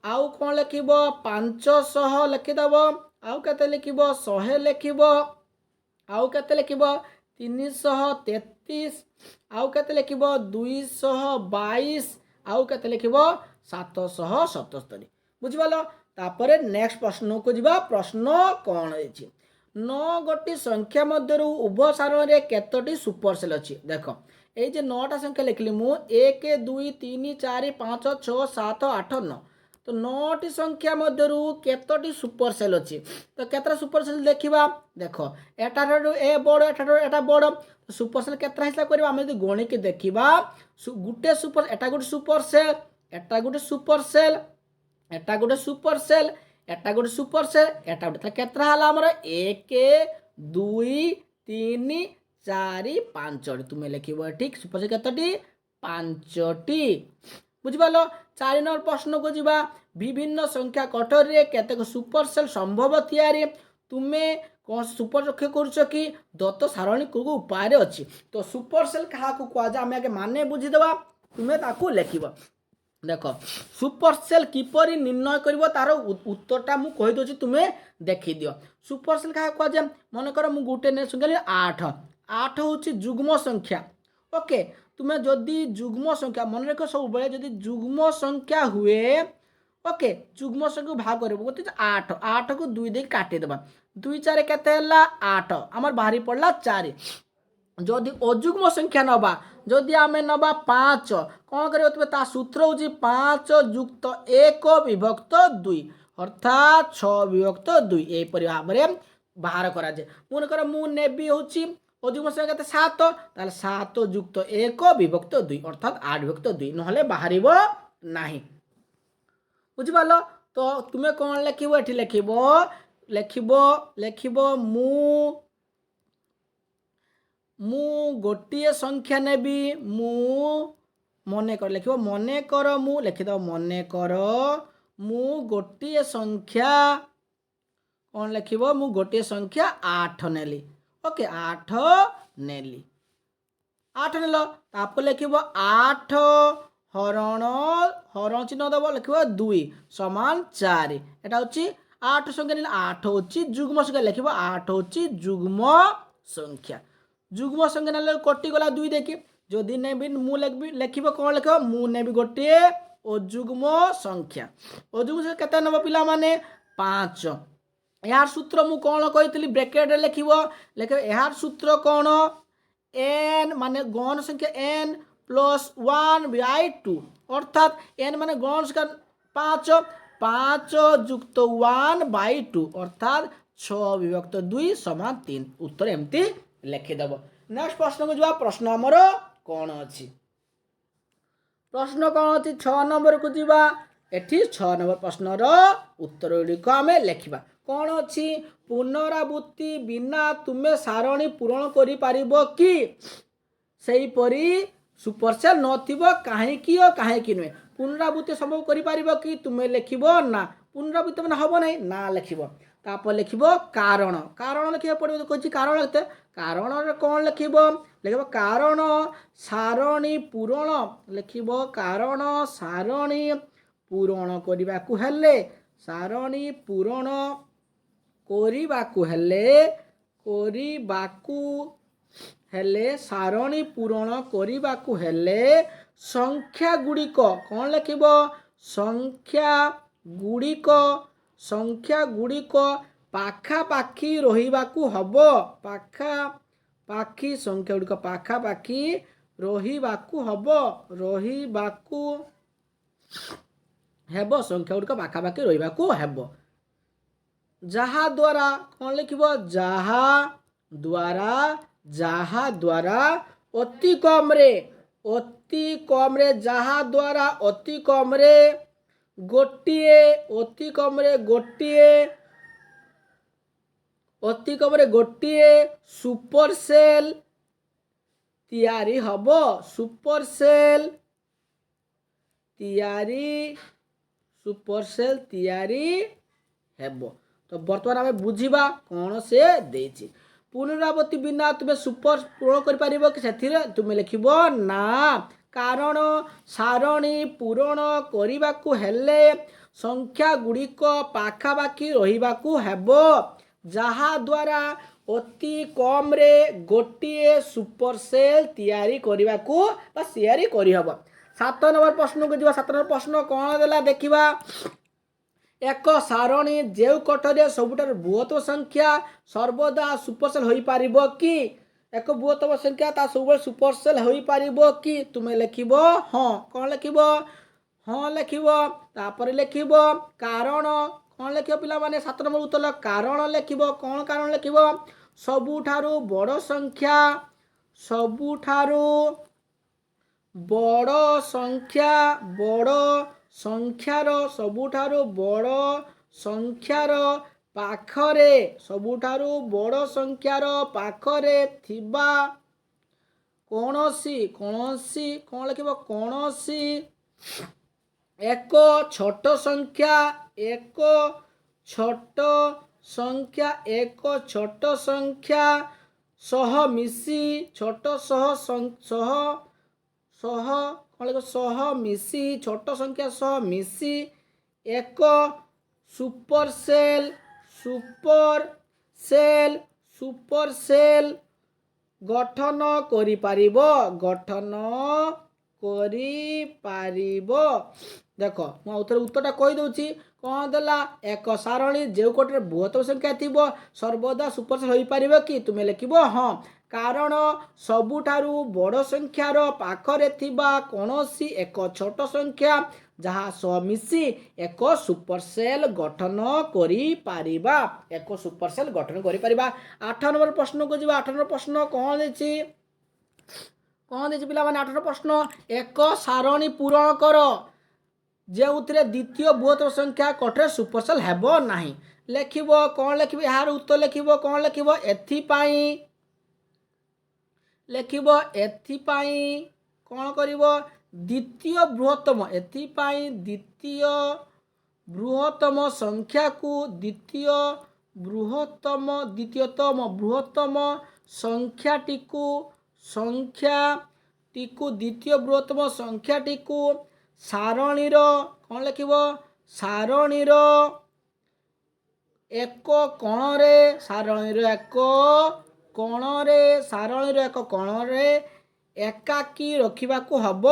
আউ কোণ লেখিব 500 লেখিদেব, আউ কেতে লেখিব 100 লেখিব, আউ কেতে লেখিব 333, আউ কেতে লেখিব 222, আউ কেতে লেখিব 777। বুঝিপাল। তাপরে নেক্সট প্রশ্নକୁ ଯିବା। প্রশ্ন কোণ ଅଛି 9 গোটি সংখ্যা মধ্যরু উভয় সারণীরে কেতোটি সুপরসেল ଅଛି। দেখ এই যে 9টা সংখ্যা লিখলি মু 1 2 3 4 5 6 7 8 9, তো 9টি সংখ্যা মধ্যরু কেতোটি সুপরসেল ଅଛି। তো কেতটা সুপরসেল দেখিবা। দেখ এটাঠারু এ বড় এটাঠারু এটা বড়, সুপরসেল কেতটা হিসাব করিবা আমি যদি গণিকি দেখিবা গুটে সুপর এটা গুটে সুপরসেল, এটা গুটে সুপরসেল, এটা গুটে সুপরসেল, এটা গুটে সুপরসেল, এটা গুটে তাহলে কেতটা হলা আমার 1 2 3 4 5টি। তুমি লিখিব ঠিক সুপরসেল কেতটি 5টি। বুঝিপাল। 4 নম্বর প্রশ্নକୁ ଯିବା বিভিন্ন সংখ্যা কঠোরে কেতেক সুপরসেল সম্ভব থিয়ারি। তুমি কোন সুপর লক্ষ্য করছ কি দত্ত সারণী কোন উপায় ଅଛି। তো সুপরসেল কাহাକୁ কুয়াযাଏ আমি আগে মানে বুঝিদেবা, তুমি তাকে লেখিব। দেখ সুপরসেল কিপরি নির্ণয় করব তার উত্তরটা মু কই দউছি, তুমি দেখি দিও। সুপরসেল কাহাକୁ কুয়াযাଏ মনে কর মু গোটে সংখ্যা 8, 8 হচ্ছে যুগ্ম সংখ্যা। ওকে, তুমি যদি যুগ্ম সংখ্যা মনে রাখ সবুলে যদি যুগ্ম সংখ্যা হুয়ে, ওকে যুগ্ম সংখ্যা ভাগ করব 8, 8 2 দিয়ে কাটিদেবা। 2 4 কেতে হলা 8, আমার বাহারি পড়লা 4। যদি অযুগ্ম সংখ্যা নবা, যদি আমি নবা 5, কোণ করিব তুমি তা সূত্র হচ্ছে 5 যুক্ত 1 বিভক্ত 2 অর্থাৎ 6 বিভক্ত 2 এইপরি ভাবে বাহার করা যায়। মনে কর মু নেবি হচ্ছে অযুগ্ম সংখ্যা কেতে 7, তাহলে 7 যুক্ত 1 বিভক্ত 2 অর্থাৎ 8 বিভক্ত 2 নহলে বাহারিব ନାହିଁ। বুঝিপাল। তো তুমি কোণ লেখিব এটি লেখিব লেখিব লেখিব মু গোটিয়ে সংখ্যা নেবি, মু মনে কর লেখিব মনে কর মু লেখিদেব মনে কর মু গোটিয়ে সংখ্যা কোণ লেখিব মু গোটিয়ে সংখ্যা 8 নেলি। ওকে 8 নেলি, 8 নেল, তারপর লেখিব 8 হরণ হরণ চিহ্ন দেব লেখিব 2 সমান 4। এটা হচ্ছে 8 সংখ্যা নিলে 8 হচ্ছে যুগ্ম সংখ্যা, লেখিব 8 হচ্ছে যুগ্ম সংখ্যা। যুগ্ম সংখ্যা নেলে কটিগলা 2 দেখি, যদি নেবি মু লেখিব কোণ লেখিব মু নেবি গোটিয়ে অযুগ্ম সংখ্যা। অযুগ্ম সংখ্যা কেতে নেব পিলা মানে 5। এর সূত্র মু কোণ কইতলি ব্র্যাকেটে লেখিব লেখিব এর সূত্র কোণ n মানে গণ সংখ্যা n প্লস 1/2 অর্থাৎ n মানে গণ সংখ্যা 5, 5 যুক্ত 1/2 অর্থাৎ 6 বিভক্ত 2 সমান 3। উত্তর এমতি লেখিদেব। নেক্সট প্রশ্নକୁ ଯିବା। প্রশ্ন আমার কোণ ଅଛି, প্রশ্ন কোণ ଅଛି 6 নম্বরକୁ ଯିବା। এটি 6 নম্বর প্রশ্নর উত্তর গুড়িক আমি লেখিবা। কোণ ଅଛି পুনরাবৃত্তি বিনা তুমি সারণী পূরণ করে পারিব কি? সেইপরি সুপরসেল নথিব কাহিকি ও কাহিকি নুহে। পুনরাবৃত্তি সম্ভব করে পারিব কি? তুমি লেখিব না, পুনরাবৃত্তি মানে হব নাই না লেখিব। তারপর লেখিব কারণ, কারণ লেখিবা পড়বে কইছি কারণ লিখতে। কারণরে কোণ লেখিব লেখিব কারণ সারণী পূরণ, লেখিব কারণ সারণী পূরণ করিবাকু হেলে, সারণী পূরণ করিবাকু হেলে সারণী পূরণ করিবাকু হেলে সংখ্যা গুড়িক কোণ লেখিব সংখ্যা গুড়িক ସଂଖ୍ୟା ଗୁଡ଼ିକ ପାଖାପାଖି ରହିବାକୁ ହବ। ପାଖାପାଖି ସଂଖ୍ୟା ଗୁଡ଼ିକ ପାଖାପାଖି ରହିବାକୁ ହବ। ସଂଖ୍ୟା ଗୁଡ଼ିକ ପାଖାପାଖି ରହିବାକୁ ହେବ। ଯାହା ଦ୍ୱାରା କ'ଣ ଲେଖିବ? ଯାହା ଦ୍ୱାରା ଅତି କମରେ ଯାହା ଦ୍ୱାରା ଅତି କମରେ ଗୋଟିଏ ସୁପର ସେଲ୍ ତିଆରି ହେବ। ସୁପର ସେଲ୍ ତିଆରି ହେବ। ତ ବର୍ତ୍ତମାନ ଆମେ ବୁଝିବା କ'ଣ ସେ ଦେଇଛି। ପୁନରାବୃତ୍ତି ବିନା ତୁମେ ସୁପର ପୂରଣ କରିପାରିବ କି? ସେଥିରେ ତୁମେ ଲେଖିବ ନା, କାରଣ ସାରଣୀ ପୂରଣ କରିବାକୁ ହେଲେ ସଂଖ୍ୟା ଗୁଡ଼ିକ ପାଖାପାଖି ରହିବାକୁ ହେବ, ଯାହାଦ୍ୱାରା ଅତି କମରେ ଗୋଟିଏ ସୁପର ସେଲ୍ ତିଆରି କରିହେବ। 7 ନମ୍ବର ପ୍ରଶ୍ନକୁ ଯିବା। 7 ନମ୍ବର ପ୍ରଶ୍ନ କ'ଣ ଦେଲା ଦେଖିବା। ଏକ ସାରଣୀ ଯେଉଁ କୋଠରୀରେ ସବୁଠାରୁ ବୃହତ୍ତମ ସଂଖ୍ୟା ସର୍ବଦା ସୁପରସେଲ୍ ହୋଇପାରିବ କି? ଏକ ବୃହତ୍ତମ ସଂଖ୍ୟା ତା ସବୁବେଳେ ସୁପରସେଲ୍ ହୋଇପାରିବ କି? ତୁମେ ଲେଖିବ ହଁ। କ'ଣ ଲେଖିବ? ହଁ ଲେଖିବ। ତାପରେ ଲେଖିବ କାରଣ। କ'ଣ ଲେଖିବ ପିଲାମାନେ? 7 ନମ୍ବର ଉତ୍ତର କାରଣ ଲେଖିବ। କ'ଣ କାରଣ ଲେଖିବ? ସବୁଠାରୁ ବଡ଼ ସଂଖ୍ୟାର ପାଖରେ ଥିବା କୌଣସି କ'ଣ ଲେଖିବ? କୌଣସି ଏକ ଛୋଟ ସଂଖ୍ୟା ସହ ମିଶି ଛୋଟ ସଂଖ୍ୟା ସହ ମିଶି ଏକ ସୁପର ସେଲ୍ ଗଠନ କରିପାରିବ। ଦେଖ ମୁଁ ଆଉ ଥରେ ଉତ୍ତରଟା କହିଦେଉଛି। କ'ଣ ଦେଲା? ଏକ ସାରଣୀ ଯେଉଁ କୋଠରୀରେ ବୃହତ୍ତମ ସଂଖ୍ୟା ଥିବ ସର୍ବଦା ସୁପରସେଲ୍ ହୋଇପାରିବ କି? ତୁମେ ଲେଖିବ ହଁ, କାରଣ ସବୁଠାରୁ ବଡ଼ ସଂଖ୍ୟାର ପାଖରେ ଥିବା କୌଣସି ଏକ ଛୋଟ ସଂଖ୍ୟା ଯାହା ସହ ମିଶି ଏକ ସୁପରସେଲ୍ ଗଠନ କରିପାରିବା। 8 ନମ୍ବର ପ୍ରଶ୍ନକୁ ଯିବା। 8 ନମ୍ବର ପ୍ରଶ୍ନ କ'ଣ ଦେଇଛି ପିଲାମାନେ? 8 ନମ୍ବର ପ୍ରଶ୍ନ, ଏକ ସାରଣୀ ପୂରଣ କର ଯେଉଁଥିରେ ଦ୍ୱିତୀୟ ବୃହତ୍ତମ ସଂଖ୍ୟା କୋଠରୀରେ ସୁପରସେଲ୍ ହେବ ନାହିଁ। ଲେଖିବ କ'ଣ ଲେଖିବ? ଏହାର ଉତ୍ତର ଲେଖିବ। କ'ଣ ଲେଖିବ? ଏଥିପାଇଁ କ'ଣ କରିବ? ଦ୍ୱିତୀୟ ବୃହତ୍ତମ ସଂଖ୍ୟାଟିକୁ ସାରଣୀର କ'ଣ ଲେଖିବ? ସାରଣୀର ଏକ କୋଣରେ ଏକାକୀ ରଖିବାକୁ ହେବ।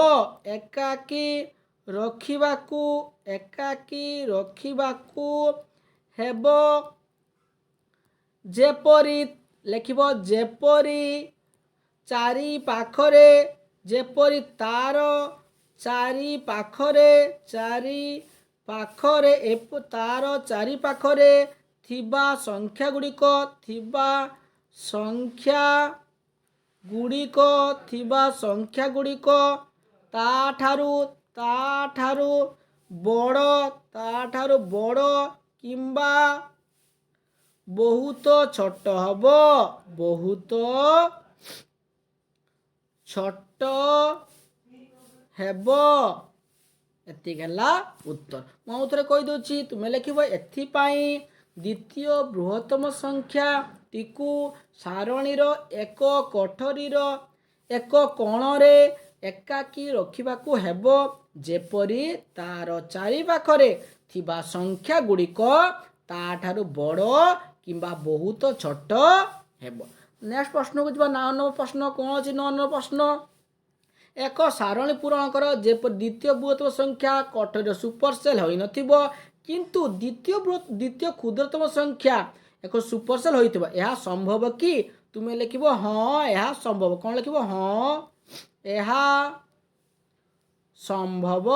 ଯେପରି ଲେଖିବ ଯେପରି ତାର ଚାରିପାଖରେ ଥିବା ସଂଖ୍ୟାଗୁଡ଼ିକ ତାଠାରୁ ବଡ଼ କିମ୍ବା ବହୁତ ଛୋଟ ହେବ। ଏତିକି ହେଲା ଉତ୍ତର। ମୁଁ ଆଉ ଥରେ କହିଦେଉଛି। ତୁମେ ଲେଖିବ ଏଥିପାଇଁ ଦ୍ୱିତୀୟ ବୃହତ୍ତମ ସଂଖ୍ୟାଟିକୁ ସାରଣୀର ଏକ କୋଠରୀର ଏକ କୋଣରେ ଏକାକୀ ରଖିବାକୁ ହେବ, ଯେପରି ତାର ଚାରିପାଖରେ ଥିବା ସଂଖ୍ୟାଗୁଡ଼ିକ ତାଠାରୁ ବଡ଼ କିମ୍ବା ବହୁତ ଛୋଟ ହେବ। ନେକ୍ସଟ ପ୍ରଶ୍ନକୁ ଯିବା। 9 ନମ୍ବର ପ୍ରଶ୍ନ କ'ଣ ଅଛି? 9 ନମ୍ବର ପ୍ରଶ୍ନ, ଏକ ସାରଣୀ ପୂରଣ କର ଯେପରି ଦ୍ୱିତୀୟ ବୃହତ୍ତମ ସଂଖ୍ୟା କୋଠରୀର ସୁପରସେଲ୍ ହୋଇନଥିବ किंतु द्वितीय क्षुद्रतम संख्या एक सुपरसेल होइथिबा यह संभव कि तुम्हें लिखिब हाँ यह संभव कौन लिखिब हाँ यह संभव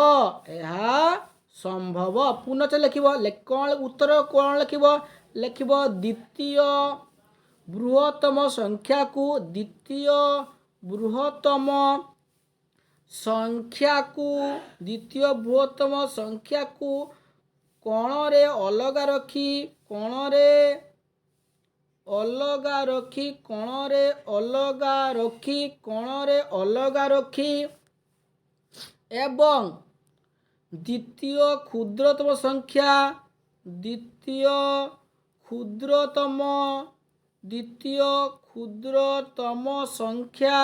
यह संभव पुनः लिखिब कौन उत्तर कौन लिखिब लिखिब द्वितीय बृहत्तम संख्या को द्वितीय बृहत्तम संख्या को द्वितीय बृहत्तम संख्या को कोणरे अलगा रखी कोणरे अलगा रखी कोणरे अलगा रखी कोणरे अलगा रखी एवं द्वितीय क्षुद्रतम संख्या द्वितीय क्षुद्रतम संख्या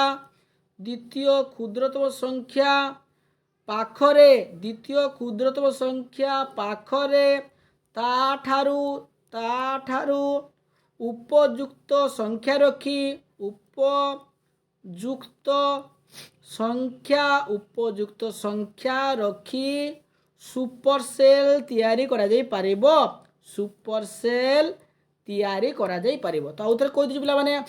पाखरे द्वितीय क्षुद्रतम संख्या पाखरे ताठारु उपयुक्त संख्या रखी उपयुक्त संख्या रखी सुपरसेल तैयारी करा जाई पारिबो सुपरसेल तैयारी करा जाई पारिबो तो आउथरे कहि दिजु पिला माने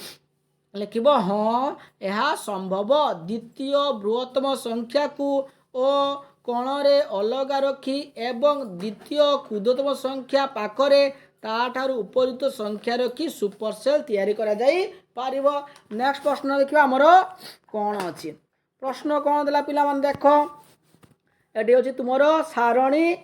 लिखिब हाँ यह संभव द्वितीय बृहत्तम संख्या को ओ कोणरे अलगा रखी एवं द्वितीय क्षुद्रतम संख्या पाखरे ताठारु उपयुक्त संख्या रखी सुपरसेल तैयारी करा जाई पारिबो नेक्स्ट प्रश्न देखिबा हमर कोन अछि प्रश्न कोन देला पिला मन देखो एटी अछि तुमरो सारणी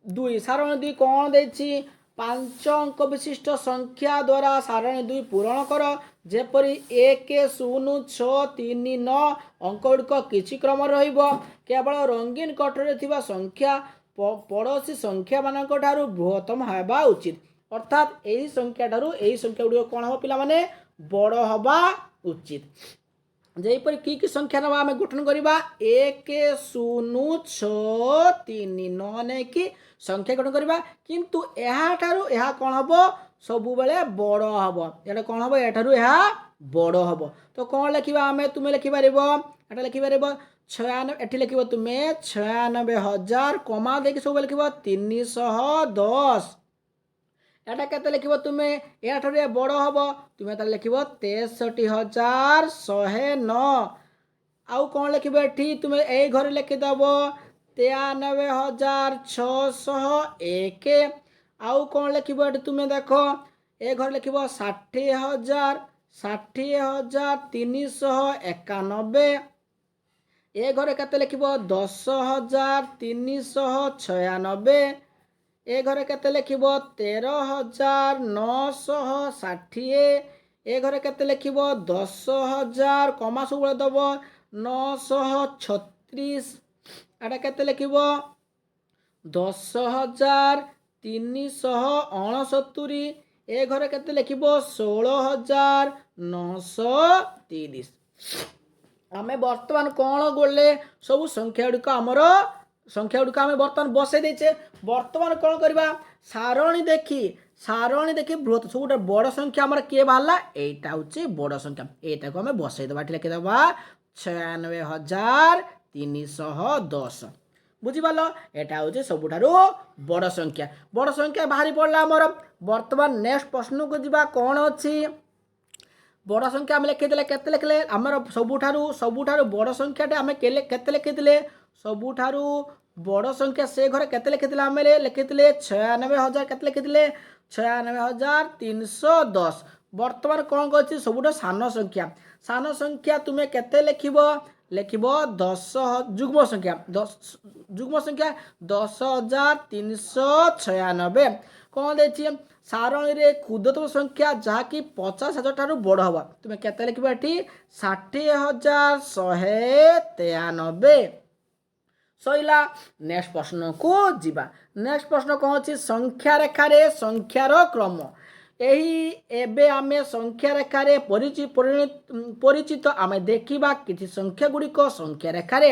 2 कोन देछि 5 अंक विशिष्ट संख्या द्वारा सारणी 2 पूरण कर जेपरी 1 0 6 3 9 अंक गुड़िक किछि क्रम रहिबो केवल रंगीन कटरे थिबा संख्या पड़ोशी संख्या मानक ठारू बृहत्तम हेबा उचित अर्थात एही संख्या ठारू एही संख्या गुड़िक कोन हो पिला माने बड़ हबा उचित जेपरी की संख्या नवा आमे गठन करिबा 1 0 6 3 9 ने की संख्या गठन करिबा किंतु एहा ठारू एहा कोन हबो सबु बेले बड़ हबो एटा कोन हबो एहा ठारू एहा बड़ हबो तो कोन लिखिबा आमे तुमे लिखि पारिबो एटा लिखि पारिबो 96 एठी लिखिबो तुमे 96000 कमा देकी सब लिखिबो 310 एटा केते लिखिबो तुमे एहा ठारू बड़ हबो तुमे त लिखिबो 63109 आउ कोन लिखिबो एठी तुमे ए घरे लिखि दबो 93601 आउ कोन लिखिबो एठी तुमे देखो ए घरे लिखिबो 60391 ए घरे केते लिखिबो 10396 ए घरे केते लिखिबो 13960 ए घरे केते लिखिबो 10000 कमा सब दबो 936 एटा केते लिखिबो 10369 ए घरे केते लिखिबो 16930 आमे वर्तमान कोन गोले सब संख्या गुड़िक आमर संख्या गुड़िक आम बर्तमान बसई देचे बर्तमान कौन करवा सारणी देखी बृहत सब बड़ संख्या आम किए बाहर एटा हूँ बड़ संख्या एटा को आम बसई देवा लिखिदेवा 96310 बुझीपाल एटा हूँ सबुठारु बड़ संख्या बाहरी पड़ला आमर बर्तमान नेक्स्ट प्रश्न को जीवा कौन अच्छी बड़ संख्या आम लिखिदे केते लिखले आमर सबुठारु बड़ संख्या आम केते लिखिदे सबुठारु बड़ संख्या से घरे केते लिखिदे आम लिखिदे 96000 केते लिखिदे 96310 वर्तमान कौन कर सबुठ सान संख्या तुम्हें केते लिखिबो 10 जुग्म संख्या 10396 कौन देखिए सारणी रे क्षुद्रतम संख्या जहाँकि 50,000 ठारू बड़ हवा तुम्हें केते लिखिबो एठी 60,193 सैला नेक्स्ट प्रश्न को जीवा नेक्स्ट प्रश्न कौन अच्छी संख्या रेखार संख्यार क्रम यही एबे आमे संख्या रेखार परिचित आमे देखिबा किछि संख्या गुड़िक संख्या रेखार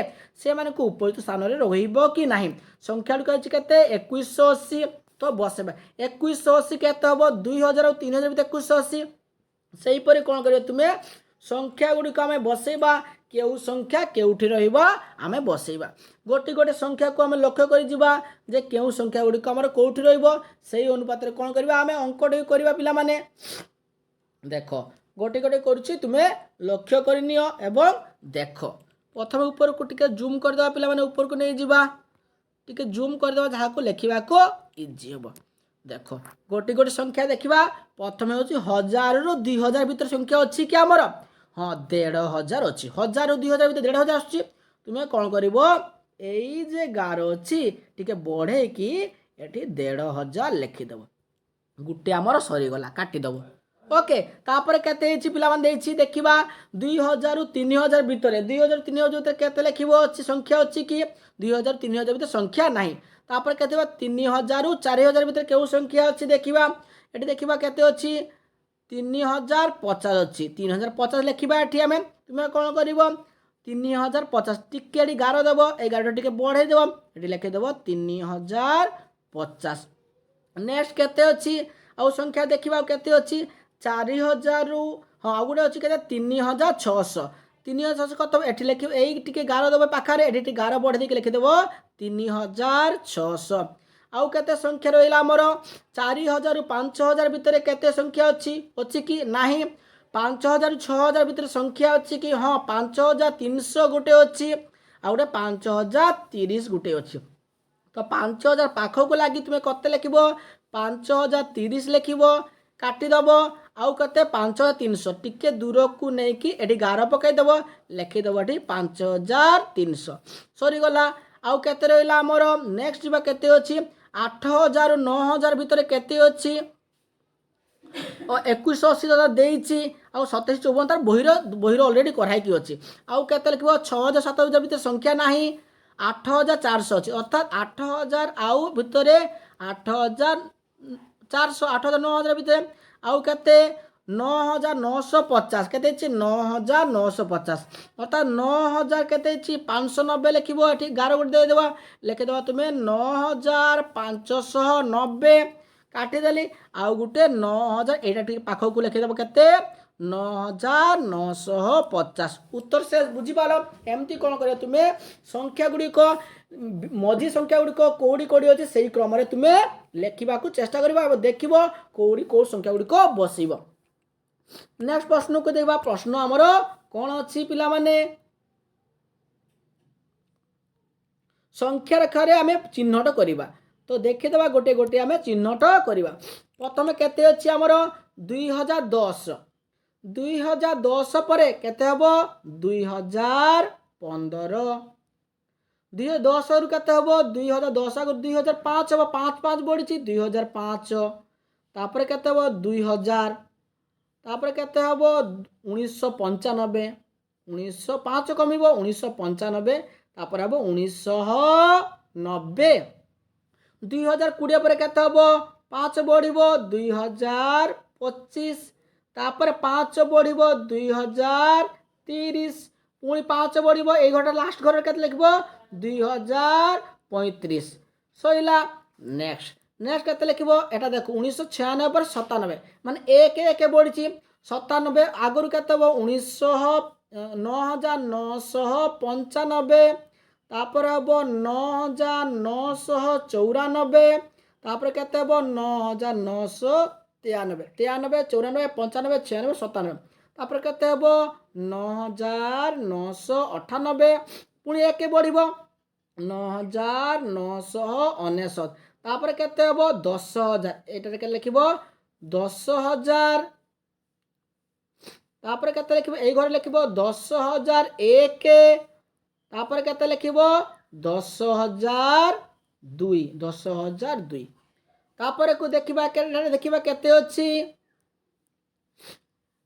से मानक उपयुक्त स्थान में रहिबो कि नाही संख्या गुड़िक अछि केते 2180 तो बसेबा 2180 केते हबो 2000 और 3000 भीतर 2180 सेही परि कोन करियो तुमे संख्या गुड़िक आमे बसेबा केउ संख्या केउठी रहिबा आमे बसेइबा गोटे गोटे संख्या को आमे लक्ष्य करि जिबा जे केउ संख्या गुडी को हमर कोउठी रहिबो सेही अनुपात रे कोन करबा आमे अंकटी करबा पिला माने देखो गोटे गोटे करूछि तुमे लक्ष्य करिनियो एवं देखो प्रथम ऊपर को टिके जूम कर देबा पिला माने ऊपर को नै जिबा टिके जूम कर देबा जहा को लेखिबा को इजी होबो देखो गोटे गोटे संख्या देखिबा प्रथम होछि 1000 रु 2000 भीतर संख्या अछि कि हमर हाँ 1500 अच्छी 1000 रु 2000 भीतर 1500 आसुची तुम्हें कौन करिवो एई जे गार अच्छी टिके बढ़े कि एठी 1500 लिखिदेव गुटे आमर सरीगला काटिदेव ओके तापर केते हेछि पिला मान देछि देखिबा 2000 रु 3000 भीतर 2000 3000 भीतर केते लिखिबो अछि संख्या अछि कि 2000 3000 भीतर संख्या नाही तापर केते 3000 रु 4000 भीतर केउ संख्या अछि देखिबा एठी देखिबा केते अछि 3050 अच्छी 3050 लिखा ये आम तुम्हें कौन कर 3050 टिके गार देव ए गार टे बढ़े देव ये लिखिदेव 3050 नेक्स्ट केते अच्छी आउ संख्या देखा केते अच्छी 4000 रु हाँ आउ गोटे अच्छी के 3600 3600 कत ये लिख ये गार देव पाखे ये गार बढ़े देके लिखिदेव 3600 आउ केते संख्या रहिला हमर 4000 रु 5000 भीतर केते संख्या अछि कि नाही 5000 रु 6000 भीतर संख्या अछि कि हाँ 5300 गोटे अछि आ गोटे 5030 गोटे अछि तो 5000 पाखो को लागि तुमे कते लिखिबो 5030 लिखिबो काटी दबो आउ कते 5300 टिके दूर को नै कि एठी गार पकाई दबो लिखि दबो एठी 5300 सरी गला आउ केते रहिला हमर नेक्स्ट जिबा केते अछि 8000 रु 9000 भीतर केते अछि और 2180 देइछि आउ 2754 तार बहिर ऑलरेडी कराई की अछि आउ केते लिखबो 6000 7000 भीतर संख्या नाही 8400 अछि अर्थात 8000 आउ भीतरे 8400 8000 9000 भीतर आउ केते 9950 केते अछि 9950 अर्थात 9000 केते अछि 590 लिखिबो एठी 11 गोट दे देबा लिखि देबा तुमे 9590 काटी देली आउ गुटे 9000 एटा ठीक पाखो को लिखि देबो केते 9950 उत्तर से बुझी पालो एमती कोन करे तुमे संख्या गुडी को मझी संख्या गुडी को कोडी कोडी अछि सेही क्रम रे तुमे लेखिबा को चेष्टा करबा और देखिबो कोडी को संख्या गुडी को बसिबो नेक्स्ट प्रश्न को देखा प्रश्न आमर कौन अच्छी पिला माने संख्या रेखार आम चिन्हट करवा तो देखीदे गोटे गोटे आम चिन्हट करवा प्रथम केते अच्छी आमर 2010 2010 पर केते हबो 2015 2010 रु केते हबो 2010 आगु 2005 हबो 5 5 बढ़ी 2005 तापर केते हबो 2000 तापर केते हबो 1995 1905 कमिबो 1995 तापर हबो 1990 2020 पर केते हबो 5 बढ़िबो 2025 तापर 5 बढ़िबो 2030 पुणी 5 बढ़िबो ए घटा लास्ट घर केते लिखबो 2035 सइला नेक्स्ट नेक्स्ट केते लिखबो एटा देखो 1996 पर 97 माने एक एक बढ़ी 97 आगुर केते हबो 9995 तापर हबो 9994 तापर केते हबो 9993 93 94 95 96 97 तापर केते हबो 9998 पुणी एक बढ़िबो 9999 तापर केते हबो 10000 एटा के लिखिबो 10000 तापर केते लिखिबो ए घर लिखिबो 10001 तापर केते लिखिबो 10002 10002 तापर को देखिबा केते अछि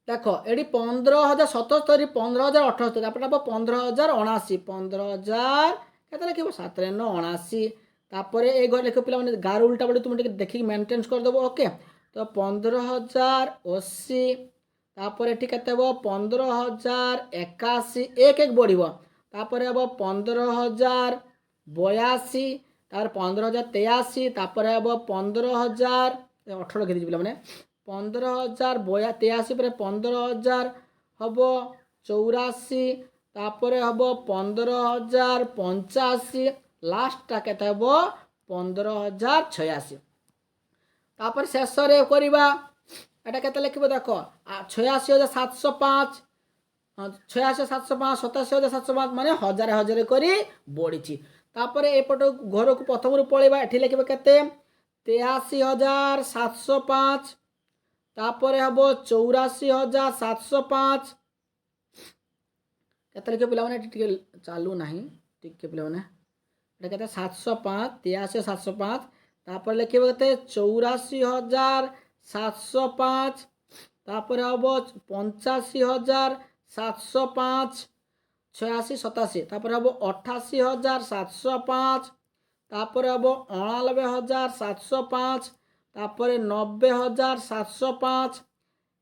देखो एडी 15077 15078 तापर 15079 15000 केते लिखिबो 7 9 79 तापर ए घर लिखो पिला माने गार उल्टा बडी तुम देखि मेंटेन कर देबो ओके तो 15080 तापर एठी केते हबो 15081 एक एक बढ़िबो तापर हबो 15082 तापर 15083 तापर हबो 15000 18 लिखि दिबला माने 15083 पर 15000 हबो 84 तापर हम 15,085 लास्टा के 15,086 तापर शेष करवा एटा के लिख देख 86,705 86,705 87,705 माने हजार हजार करी बढ़ी तापर एपट घर को प्रथम पलैबा एठी लिखा के 83,705 तापर हम 84,705 केते लिखे पिला माने टिके चालू नाही टिके पिला माने एटा केते 705 83,705 तापर लिखे के 84,705 तापर हम 85,705 86 87 तापर हम 88,705 तापर हम 89,705 तापर 90,705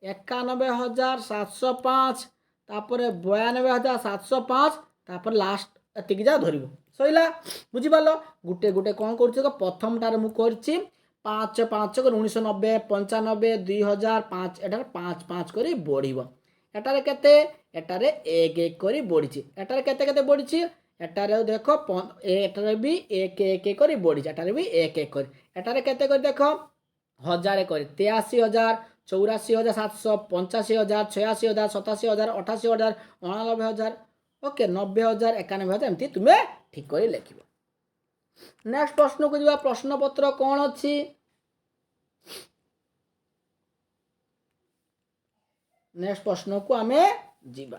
91,705 तापर 92,705 तापर लास्ट एतिक जा धरब सैला बुझिपार गुटे गुटे कौन कर प्रथम टार मुझे 5 5 1990 95 2005 एटार 5 5 कर बढ़ एटार केते एटार 1 1 कर बढ़ी एटार केते केते बढ़ी एटार देख एटार भी 1 1 कर बढ़ी एटार भी 1 1 कर एटार केते कर देख 1000 कर 83,000 84,700 85,000 86,000 87,000 88,000 89,000 ओके 90,000 91,000 एमती तुम्हें ठीक कर लिख। नेक्स्ट प्रश्न को जा प्रश्न पत्र कौन अच्छी नेक्स्ट प्रश्न को आम जीवा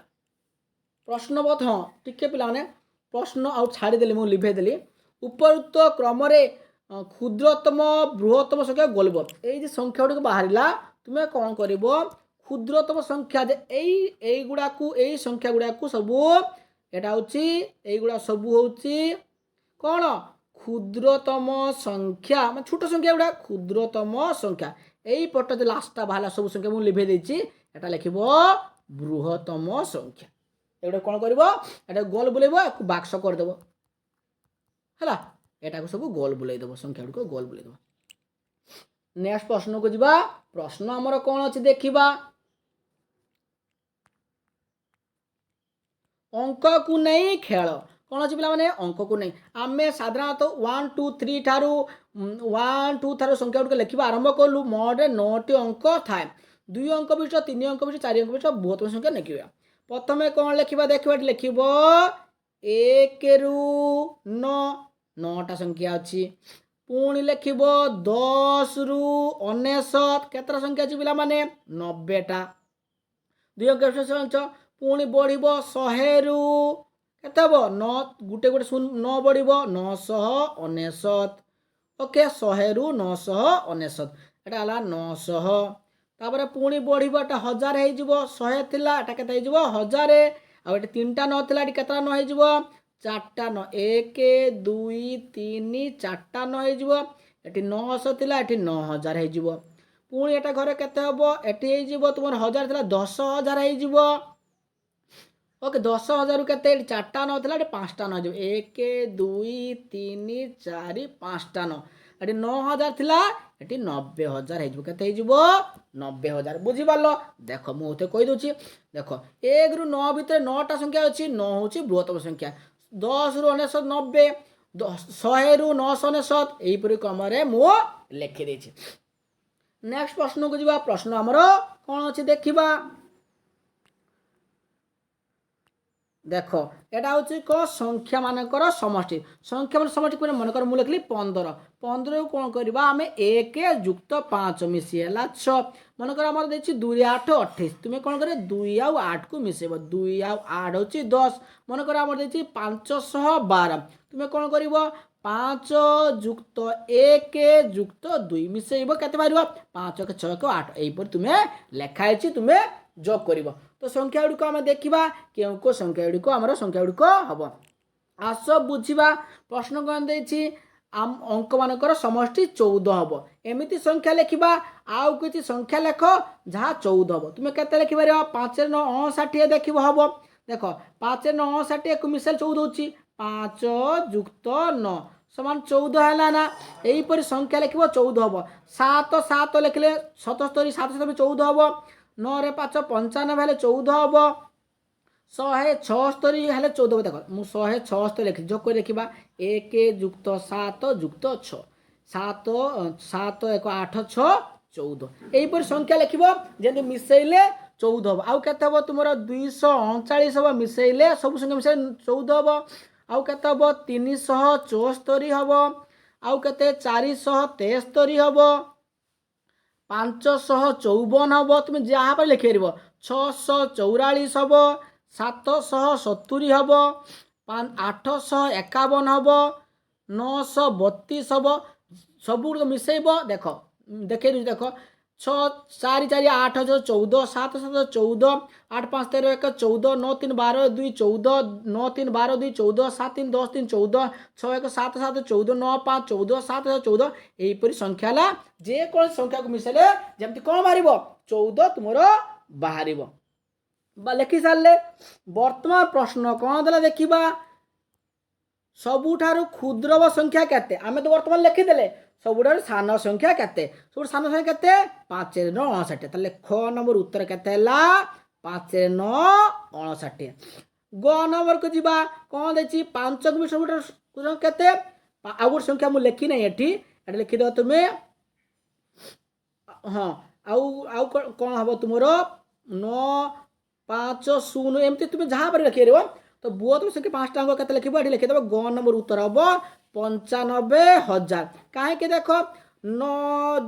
प्रश्न बोध हाँ टिके पिला माने प्रश्न आउ छाड़देली मुझे लिभेदेली उपरुक्त क्रम क्षुद्रतम बृहत्तम संख्या गोलब ये संख्या गुड़ बाहर तुम्हें कौन कर क्षुद्रतम संख्या गुड़ा संख्या गुड़ा सब एटा होगा सब हूँ कौन क्षुद्रतम संख्या मैं छोट संख्या गुड़ा क्षुद्रतम संख्या यही पट जो लास्टा बाहर सब संख्या मुझे लिभे देती एटा लिख बृहत्तम संख्या एगुड़ा कौन कर गोल बुलेब बाक्स करदेव है एटा को सब गोल बुलेदेव संख्या गुड़ गोल बुलेदेव। नेक्स्ट प्रश्न को जीवा प्रश्न आमर कौन अच्छी देखा अंक को नहीं खेल कौन अच्छी पे अंक को नहीं आम साधारणतः 1 2 3 ठारू 1 2 थारू संख्या गुड़ लिखा आरंभ कलु मोटे 9टी अंक थाए 2 अंक विशिष्ट 3 अंक विशिष्ट 4 अंक विशिष्ट बृहत्तम संख्या लिखा प्रथम कौन लिखा देखिए लिख 1 रु 9 9टा संख्या अच्छी पुणी लिख 10 रु 99 केतटा संख्या अच्छी पिला माने 90टा 2 अंक विशिष्ट पुणी बढ़ 100 रु केते हम 9 गुटे गुटे 9 बढ़ 999 ओके 100 रु 999 एटा हला 900 तापर पुणी बढ़ा 1000 हो 100 थिला एटा केते हो 1000 आ 3टा 9 थिला एटी केतटा 9 हो 4टा 9 1 2 3 4टा 9 हो एटी 900 थिला एटी 9000 हो पुणी एटा घरे केते हबो एटी हो तुम 1000 थिला 10,000 हो ओके 10,000 केते 4टा 9 थिला 5टा 9 हो 1 2 3 4 5टा 9 एटी 9,000 थिला एटी 90,000 हो केते हो 90,000 बुझीपार देख मुझे कहीदे देख 1 रु 9 भितर 9टा संख्या अच्छी 9 हूँ बृहत्तम संख्या 10 रु 99 90 100 रु 999 यहीपरि क्रम मु लिखिदे। नेक्स्ट प्रश्न को जीवा प्रश्न आमर कौन अच्छी देखा देख एटा हूँ कौन संख्या मानकर समष्टि संख्या मान समष्टि मनकर मुझे लिखली 15 15 कौन करवा आम 1 युक्त 5 मिसी है 6 मनकर आम दे 2 8 28 तुम्हें कौन कर 2 आउ 8 को मिसेब 2 आउ 8 हूँ 10 मनकर आम दे 512 तुम्हें कौन कर 5 युक्त 1 युक्त 2 मिसेब के 5 के 6 के 8 यहीपर तुम्हें लिखाई तुम्हें जोग कर तो संख्या गुड़िक आम देखा क्यों को संख्या गुड़िक आम संख्या गुड़िक हम आस बुझा प्रश्न कौन देती आम अंक मानकर समष्टि 14 हम एमती संख्या लिखा आउ किसी संख्या लेख जहाँ 14 हम तुम्हें केते लिखिपर 5 9 59 देख हम देख 5 9 59 को मिसेल 14 होची 5 युक्त 9 समान 14 है ना यहीपरि संख्या लिख 14 हम 7 7 लिखले 77 7 14 हम 9 रे 5 95 हेले 14 हम 176 हेले 14 देख मु 176 लिखी जोग कर लिखा 1 + 7 + 6 7 7 1 8 6 14 यहीपर संख्या लिख जमी मिसेले 14 हम आउ के हम तुम 239 हम मिसेले सब संख्या मिसे 14 हम आउ के हम 374 हम आउ के 473 हम 554 हम तुम जहाँ पर लिख 644 हम 770 हम 851 हम 932 हम सब मिसेब देख देखे देख 6 4 4 8 14 7 7 14 8 5 13 1 14 9 3 12 2 14 9 3 12 2 14 7 3 10 3 14 6 1 7 7 14 9 5 14 7 14 यहीपरी संख्या है जेको संख्या को मिसेले जमती कौन बाहर 14 तुम बाहर लिखि सारे वर्तमान प्रश्न कौन देला देखा सबुठारु क्षुद्र संख्या केते आमे तो वर्तमान लिखिदेले सबुठारु सान संख्या केते सब सान संख्या केते 5 9 59 ताले ख नंबर उत्तर केते ला 5 9 59 ग नंबर को जीवा कौन देछि 5 को भी सबुठारु केते आ गुड संख्या मु लिखि नै एठी एटा लिखि दो तुमे हां आउ कौन हबो तुमरो 9 5 0 एमती तुम जहाँ पर लिखि देव तो बुआ तुम संख्या 5 टाँग के लिखे ये लिखिदेव ग नंबर उत्तर हम 95,000 कहीं देख 9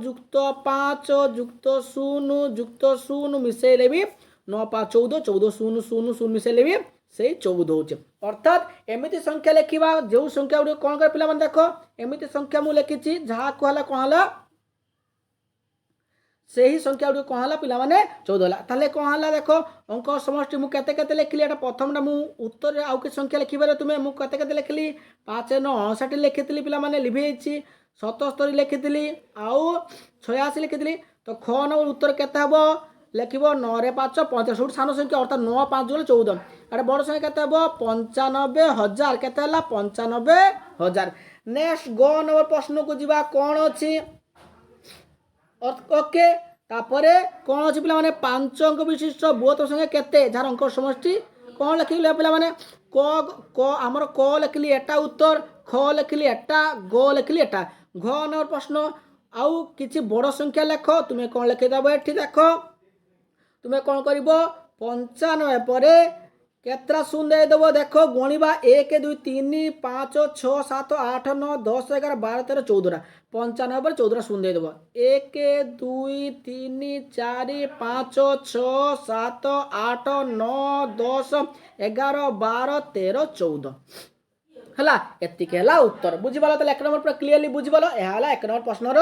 + 5 + 0 + 0 मिसेले भी 9 5 14 14 0 0 0 मिसेले भी से 14 हो अर्थात एमती संख्या लिखा जो संख्या गुड़ कौन कर पे देख एमती संख्या मुझे लिखी जहाँ कहला कौन है से ही संख्या गुड़ कौन है पे 14 है कौन है देख अंक समष्टि मुझे लिखिली एटा प्रथम मु उत्तर आउ कि संख्या लिखिबार तुम्हें मुझे लिखिली 5 9 59 लिखी पे लिभे 77 लिखी आउ 86 लिखी तो ख नंबर उत्तर केते हम लिख 9 रे 5 50 सब सान संख्या अर्थात 9 5 गले 14 एटा बड़ संख्या केते हम 95,000 केते 95,000 नेक्स्ट ग नंबर प्रश्न को जीवा कौन अच्छी ओके तापरे कौन अच्छी पे 5 अंक विशिष्ट बृहत संख्या केते जार अंक समष्टि कौन लिखिले पे क आमर क लिखिली एटा उत्तर ख लिखिली एटा ग लिखिली एटा घ नंबर प्रश्न आउ किछि बड़ संख्या लेख तुम्हें कौन लिखिदेव एठी देख तुम्हें कौन कर 95 पर केतरा शून्य देदेव देख गणिबा 1 2 3 5 6 7 8 9 10 11 12 13 14 95 पर 14 शून्य देदेव 1 2 3 4 5 6 7 8 9 10 11 12 13 14 है एतिक है उत्तर बुझीपाल तो 1 नंबर पूरा क्लीयरली बुझीपाल यह 1 नंबर प्रश्नर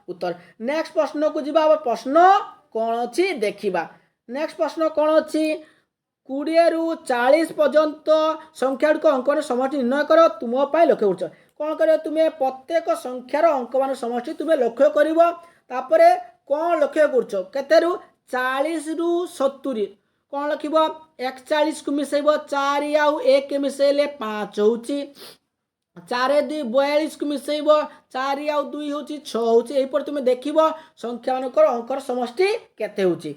उत्तर नेक्स्ट प्रश्न को जीवा प्रश्न कौन अच्छी देखा नेक्स्ट प्रश्न कौन अच्छी 20 रु 40 पर्यंत संख्या गुड़िक अंक समष्टि निर्णय कर तुम लक्ष्य कर कौन कर तुम्हें प्रत्येक संख्यार अंक मान समष्टि तुम्हें लक्ष्य कर कौन लक्ष्य कर 40 रु 70 कौन लिख 41 को मिसेब 4 आउ 1 मिसेले 5 हो 4 2 42 को मिसेब 4 आउ 2 हो 6 हो तुम्हें देख संख्या मान अंकर समष्टि केते होची